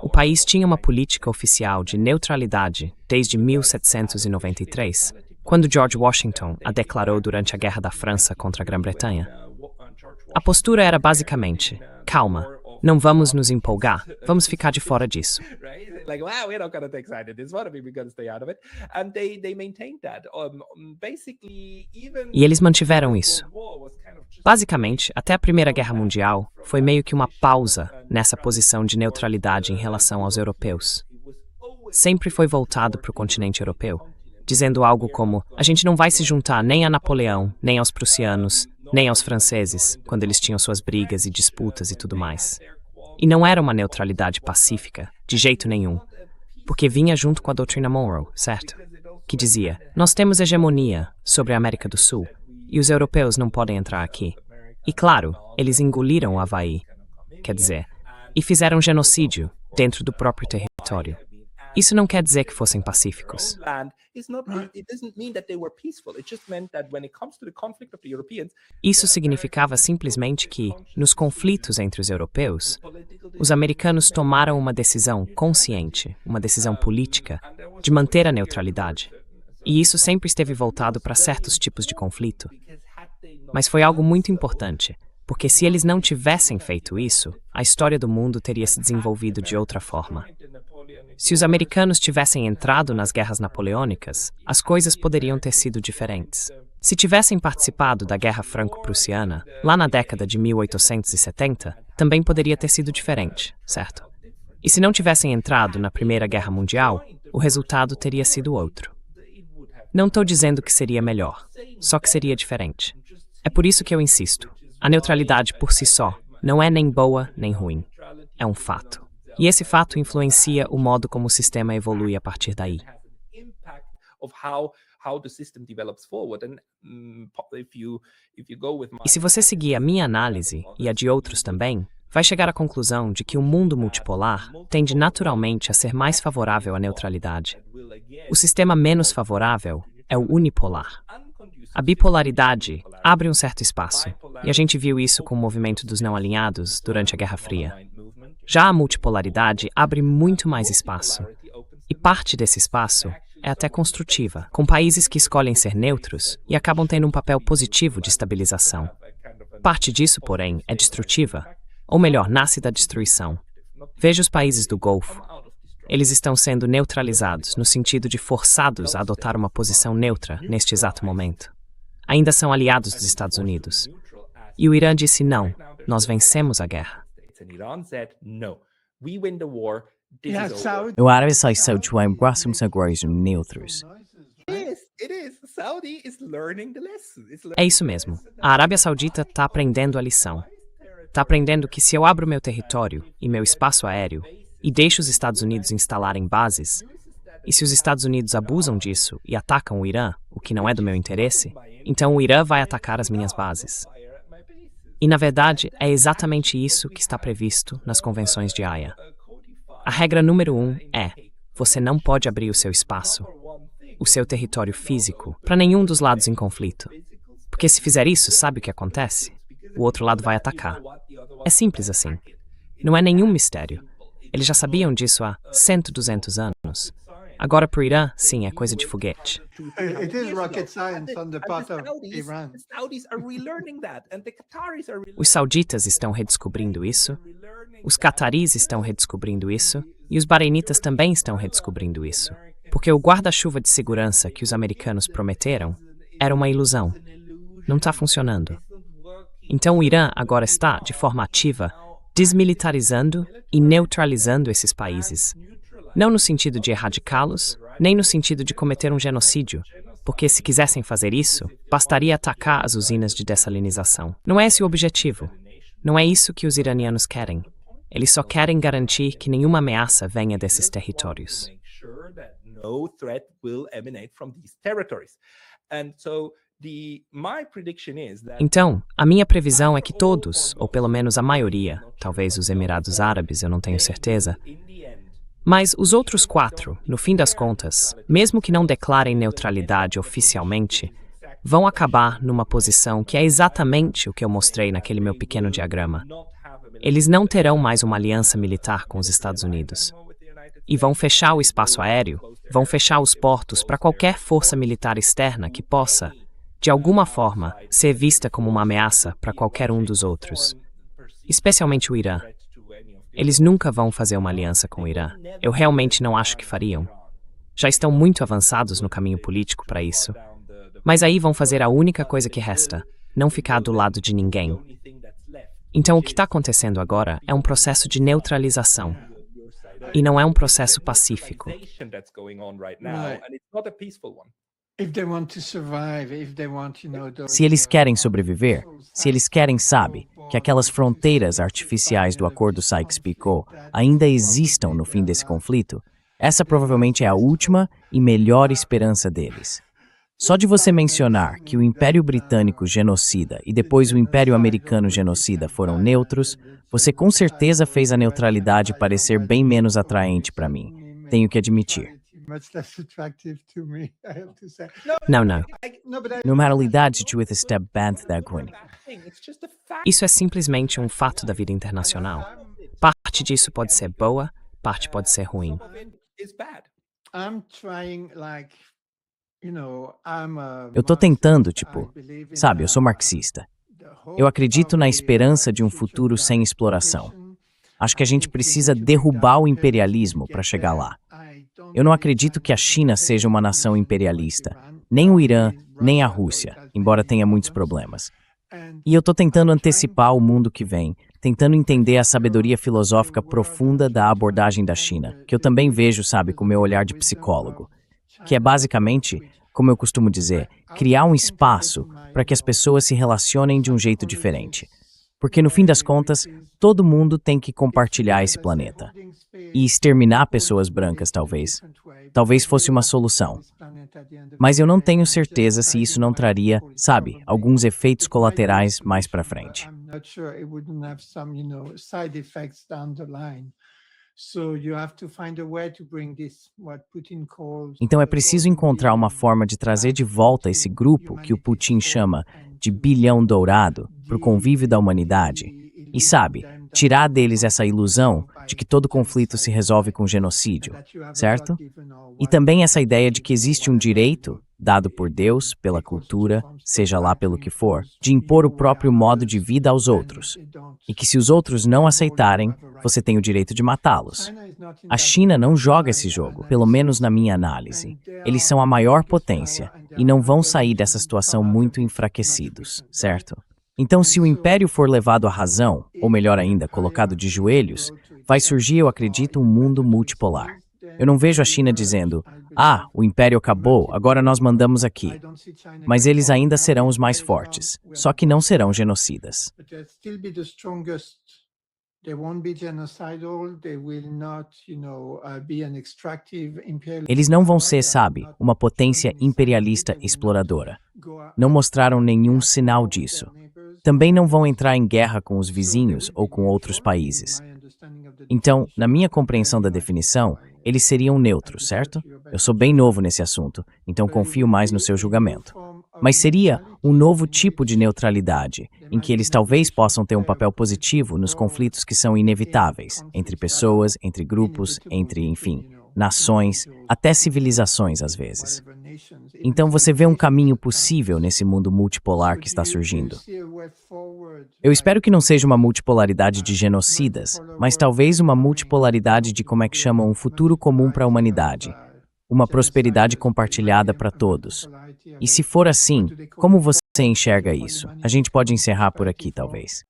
O país tinha uma política oficial de neutralidade desde 1793, quando George Washington a declarou durante a Guerra da França contra a Grã-Bretanha. A postura era basicamente, calma, não vamos nos empolgar, vamos ficar de fora disso. E eles mantiveram isso. Basicamente, até a Primeira Guerra Mundial, foi meio que uma pausa nessa posição de neutralidade em relação aos europeus. Sempre foi voltado para o continente europeu, dizendo algo como, a gente não vai se juntar nem a Napoleão, nem aos prussianos, nem aos franceses, quando eles tinham suas brigas e disputas e tudo mais. E não era uma neutralidade pacífica, de jeito nenhum, porque vinha junto com a doutrina Monroe, certo? Que dizia, nós temos hegemonia sobre a América do Sul, e os europeus não podem entrar aqui. E claro, eles engoliram o Havaí, quer dizer, e fizeram genocídio dentro do próprio território. Isso não quer dizer que fossem pacíficos. Isso significava simplesmente que, nos conflitos entre os europeus, os americanos tomaram uma decisão consciente, uma decisão política, de manter a neutralidade. E isso sempre esteve voltado para certos tipos de conflito. Mas foi algo muito importante, Porque se eles não tivessem feito isso, a história do mundo teria se desenvolvido de outra forma. Se os americanos tivessem entrado nas guerras napoleônicas, as coisas poderiam ter sido diferentes. Se tivessem participado da Guerra Franco-Prussiana, lá na década de 1870, também poderia ter sido diferente, certo? E se não tivessem entrado na Primeira Guerra Mundial, o resultado teria sido outro. Não estou dizendo que seria melhor, só que seria diferente. É por isso que eu insisto. A neutralidade por si só não é nem boa nem ruim. É um fato. E esse fato influencia o modo como o sistema evolui a partir daí. E se você seguir a minha análise e a de outros também, vai chegar à conclusão de que o mundo multipolar tende naturalmente a ser mais favorável à neutralidade. O sistema menos favorável é o unipolar. A bipolaridade abre um certo espaço, e a gente viu isso com o movimento dos não alinhados durante a Guerra Fria. Já a multipolaridade abre muito mais espaço, e parte desse espaço é até construtiva, com países que escolhem ser neutros e acabam tendo um papel positivo de estabilização. Parte disso, porém, é destrutiva, ou melhor, nasce da destruição. Veja os países do Golfo. Eles estão sendo neutralizados no sentido de forçados a adotar uma posição neutra neste exato momento. Ainda são aliados dos Estados Unidos. E o Irã disse não, nós vencemos a guerra. O Arábia Saudita em próximos agora neutros. É isso mesmo. A Arábia Saudita está aprendendo a lição. Está aprendendo que se eu abro meu território e meu espaço aéreo e deixo os Estados Unidos instalarem bases, e se os Estados Unidos abusam disso e atacam o Irã, o que não é do meu interesse, então o Irã vai atacar as minhas bases. E, na verdade, é exatamente isso que está previsto nas convenções de Haia. A regra número 1 é: você não pode abrir o seu espaço, o seu território físico, para nenhum dos lados em conflito. Porque se fizer isso, sabe o que acontece? O outro lado vai atacar. É simples assim. Não é nenhum mistério. Eles já sabiam disso há 100, 200 anos. Agora, para o Irã, sim, é coisa de foguete. It is rocket science on the part of Iran. Os sauditas estão redescobrindo isso, os cataris estão redescobrindo isso, e os bahreinitas também estão redescobrindo isso. Porque o guarda-chuva de segurança que os americanos prometeram era uma ilusão. Não está funcionando. Então o Irã agora está, de forma ativa, desmilitarizando e neutralizando esses países. Não no sentido de erradicá-los, nem no sentido de cometer um genocídio, porque se quisessem fazer isso, bastaria atacar as usinas de dessalinização. Não é esse o objetivo. Não é isso que os iranianos querem. Eles só querem garantir que nenhuma ameaça venha desses territórios. Então, a minha previsão é que todos, ou pelo menos a maioria, talvez os Emirados Árabes, eu não tenho certeza, mas os outros 4, no fim das contas, mesmo que não declarem neutralidade oficialmente, vão acabar numa posição que é exatamente o que eu mostrei naquele meu pequeno diagrama. Eles não terão mais uma aliança militar com os Estados Unidos. E vão fechar o espaço aéreo, vão fechar os portos para qualquer força militar externa que possa, de alguma forma, ser vista como uma ameaça para qualquer um dos outros, especialmente o Irã. Eles nunca vão fazer uma aliança com o Irã. Eu realmente não acho que fariam. Já estão muito avançados no caminho político para isso. Mas aí vão fazer a única coisa que resta, não ficar do lado de ninguém. Então o que está acontecendo agora é um processo de neutralização. E não é um processo pacífico. Se eles querem sobreviver, se eles querem, sabe, que aquelas fronteiras artificiais do acordo Sykes-Picot ainda existam no fim desse conflito, essa provavelmente é a última e melhor esperança deles. Só de você mencionar que o Império Britânico genocida e depois o Império Americano genocida foram neutros, você com certeza fez a neutralidade parecer bem menos atraente para mim. Tenho que admitir. Não. Normalidade de with a step band da Gwyn. Isso é simplesmente um fato da vida internacional. Parte disso pode ser boa, parte pode ser ruim. Eu tô tentando, sabe, eu sou marxista. Eu acredito na esperança de um futuro sem exploração. Acho que a gente precisa derrubar o imperialismo para chegar lá. Eu não acredito que a China seja uma nação imperialista, nem o Irã, nem a Rússia, embora tenha muitos problemas. E eu estou tentando antecipar o mundo que vem, tentando entender a sabedoria filosófica profunda da abordagem da China, que eu também vejo, sabe, com o meu olhar de psicólogo, que é basicamente, como eu costumo dizer, criar um espaço para que as pessoas se relacionem de um jeito diferente. Porque, no fim das contas, todo mundo tem que compartilhar esse planeta. E exterminar pessoas brancas, talvez. Talvez fosse uma solução. Mas eu não tenho certeza se isso não traria, sabe, alguns efeitos colaterais mais para frente. Então é preciso encontrar uma forma de trazer de volta esse grupo que o Putin chama de bilhão dourado para o convívio da humanidade e, sabe, tirar deles essa ilusão de que todo conflito se resolve com genocídio, certo? E também essa ideia de que existe um direito, dado por Deus, pela cultura, seja lá pelo que for, de impor o próprio modo de vida aos outros. E que se os outros não aceitarem, você tem o direito de matá-los. A China não joga esse jogo, pelo menos na minha análise. Eles são a maior potência e não vão sair dessa situação muito enfraquecidos, certo? Então, se o império for levado à razão, ou melhor ainda, colocado de joelhos, vai surgir, eu acredito, um mundo multipolar. Eu não vejo a China dizendo, o império acabou, agora nós mandamos aqui. Mas eles ainda serão os mais fortes, só que não serão genocidas. Eles não vão ser, sabe, uma potência imperialista exploradora. Não mostraram nenhum sinal disso. Também não vão entrar em guerra com os vizinhos ou com outros países. Então, na minha compreensão da definição, eles seriam neutros, certo? Eu sou bem novo nesse assunto, então confio mais no seu julgamento. Mas seria um novo tipo de neutralidade, em que eles talvez possam ter um papel positivo nos conflitos que são inevitáveis, entre pessoas, entre grupos, entre, enfim, nações, até civilizações às vezes. Então você vê um caminho possível nesse mundo multipolar que está surgindo. Eu espero que não seja uma multipolaridade de genocidas, mas talvez uma multipolaridade de como é que chamam um futuro comum para a humanidade. Uma prosperidade compartilhada para todos. E se for assim, como você enxerga isso? A gente pode encerrar por aqui, talvez.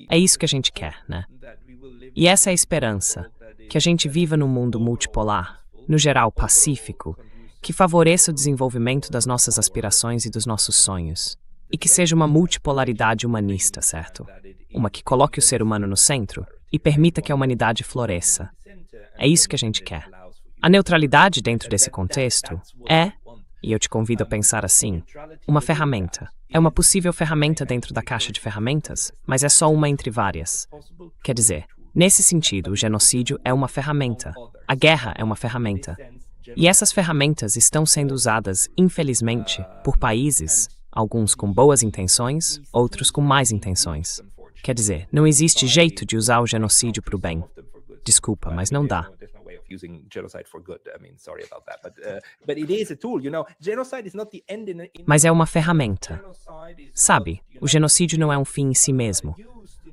É isso que a gente quer, né? E essa é a esperança, que a gente viva num mundo multipolar, no geral pacífico, que favoreça o desenvolvimento das nossas aspirações e dos nossos sonhos. E que seja uma multipolaridade humanista, certo? Uma que coloque o ser humano no centro e permita que a humanidade floresça. É isso que a gente quer. A neutralidade dentro desse contexto é, e eu te convido a pensar assim, uma ferramenta. É uma possível ferramenta dentro da caixa de ferramentas, mas é só uma entre várias. Quer dizer, nesse sentido, o genocídio é uma ferramenta. A guerra é uma ferramenta. E essas ferramentas estão sendo usadas, infelizmente, por países, alguns com boas intenções, outros com más intenções. Quer dizer, não existe jeito de usar o genocídio para o bem. Desculpa, mas não dá. Mas é uma ferramenta. Sabe, o genocídio não é um fim em si mesmo.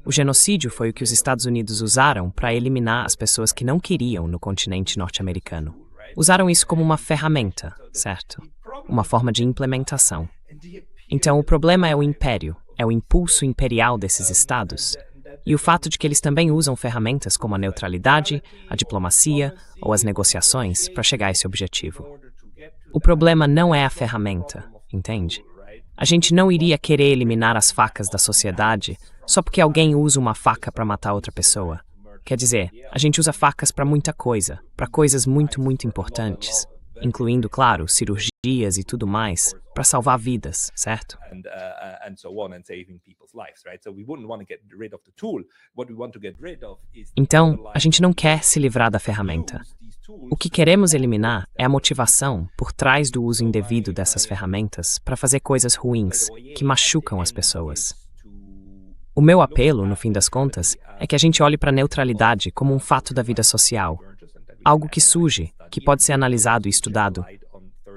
O genocídio foi o que os Estados Unidos usaram para eliminar as pessoas que não queriam no continente norte-americano. Usaram isso como uma ferramenta, certo? Uma forma de implementação. Então, o problema é o império, é o impulso imperial desses estados. E o fato de que eles também usam ferramentas como a neutralidade, a diplomacia ou as negociações para chegar a esse objetivo. O problema não é a ferramenta, entende? A gente não iria querer eliminar as facas da sociedade só porque alguém usa uma faca para matar outra pessoa. Quer dizer, a gente usa facas para muita coisa, para coisas muito, muito importantes, incluindo, claro, cirurgias e tudo mais, para salvar vidas, certo? Então, a gente não quer se livrar da ferramenta. O que queremos eliminar é a motivação por trás do uso indevido dessas ferramentas para fazer coisas ruins, que machucam as pessoas. O meu apelo, no fim das contas, é que a gente olhe para a neutralidade como um fato da vida social. algo que surge, que pode ser analisado e estudado.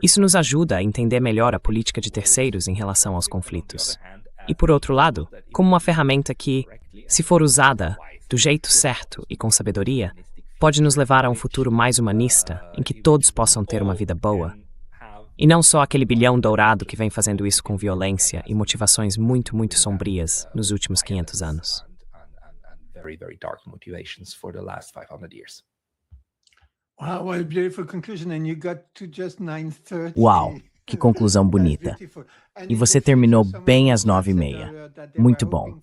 Isso nos ajuda a entender melhor a política de terceiros em relação aos conflitos. E por outro lado, como uma ferramenta que, se for usada do jeito certo e com sabedoria, pode nos levar a um futuro mais humanista, em que todos possam ter uma vida boa. E não só aquele bilhão dourado que vem fazendo isso com violência e motivações muito, muito sombrias nos últimos 500 anos. Wow, what a beautiful conclusion. And you got to just 9:30. Uau, que conclusão bonita. E você terminou bem às 9h30. Muito bom.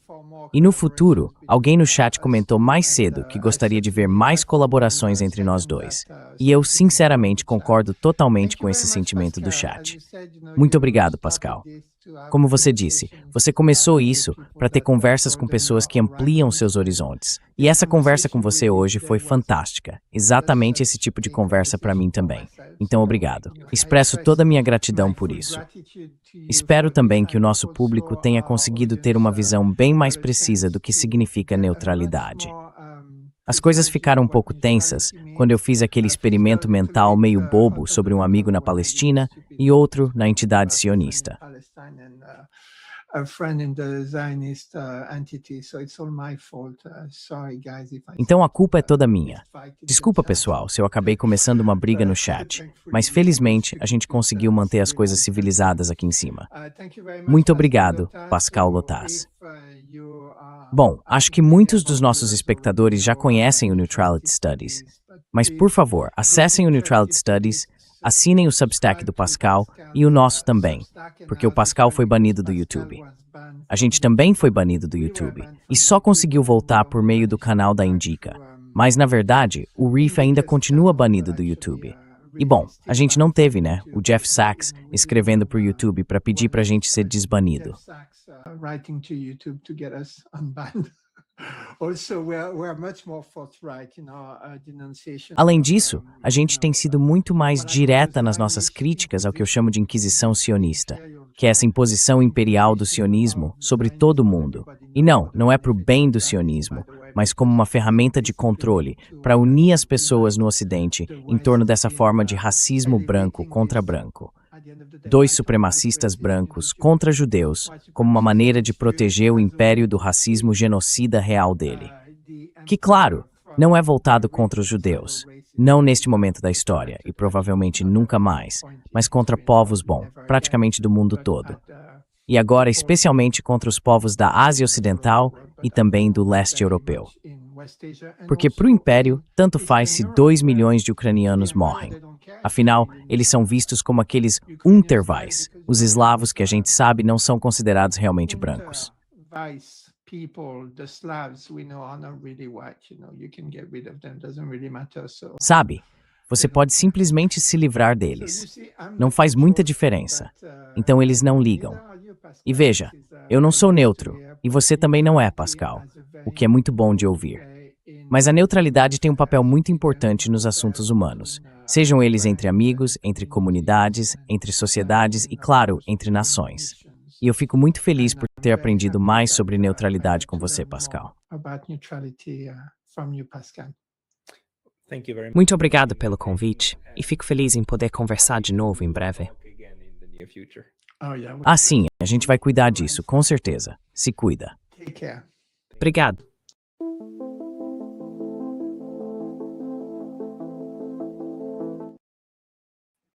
E no futuro, alguém no chat comentou mais cedo que gostaria de ver mais colaborações entre nós dois. E eu, sinceramente, concordo totalmente com esse sentimento do chat. Muito obrigado, Pascal. Como você disse, você começou isso para ter conversas com pessoas que ampliam seus horizontes. E essa conversa com você hoje foi fantástica. Exatamente esse tipo de conversa para mim também. Então, obrigado. Expresso toda a minha gratidão por isso. Espero também que o nosso público tenha conseguido ter uma visão bem mais precisa do que significa neutralidade. As coisas ficaram um pouco tensas quando eu fiz aquele experimento mental meio bobo sobre um amigo na Palestina e outro na entidade sionista. Então a culpa é toda minha. Desculpa, pessoal, se eu acabei começando uma briga no chat, mas felizmente a gente conseguiu manter as coisas civilizadas aqui em cima. Muito obrigado, Pascal Lotas. Bom, acho que muitos dos nossos espectadores já conhecem o Neutrality Studies, mas por favor, acessem o Neutrality Studies, assinem o Substack do Pascal e o nosso também, porque o Pascal foi banido do YouTube. A gente também foi banido do YouTube e só conseguiu voltar por meio do canal da Indica. Mas, na verdade, o Reef ainda continua banido do YouTube. E bom, a gente não teve, né, o Jeff Sachs escrevendo pro YouTube para pedir pra gente ser desbanido. Além disso, a gente tem sido muito mais direta nas nossas críticas ao que eu chamo de Inquisição sionista, que é essa imposição imperial do sionismo sobre todo o mundo. E não é pro bem do sionismo, mas como uma ferramenta de controle para unir as pessoas no Ocidente em torno dessa forma de racismo branco contra branco. Dois supremacistas brancos contra judeus, como uma maneira de proteger o império do racismo genocida real dele. Que, claro, não é voltado contra os judeus, não neste momento da história, e provavelmente nunca mais, mas contra povos praticamente do mundo todo. E agora especialmente contra os povos da Ásia Ocidental e também do leste europeu. Porque para o Império, tanto faz se 2 milhões de ucranianos morrem. Afinal, eles são vistos como aqueles Unterweiß, os eslavos que a gente sabe não são considerados realmente brancos. Sabe, você pode simplesmente se livrar deles. Não faz muita diferença. Então eles não ligam. E veja, eu não sou neutro, e você também não é, Pascal, o que é muito bom de ouvir. Mas a neutralidade tem um papel muito importante nos assuntos humanos, sejam eles entre amigos, entre comunidades, entre sociedades e, claro, entre nações. E eu fico muito feliz por ter aprendido mais sobre neutralidade com você, Pascal. Muito obrigado pelo convite e fico feliz em poder conversar de novo em breve. Ah, sim, a gente vai cuidar disso, com certeza. Se cuida. Obrigado.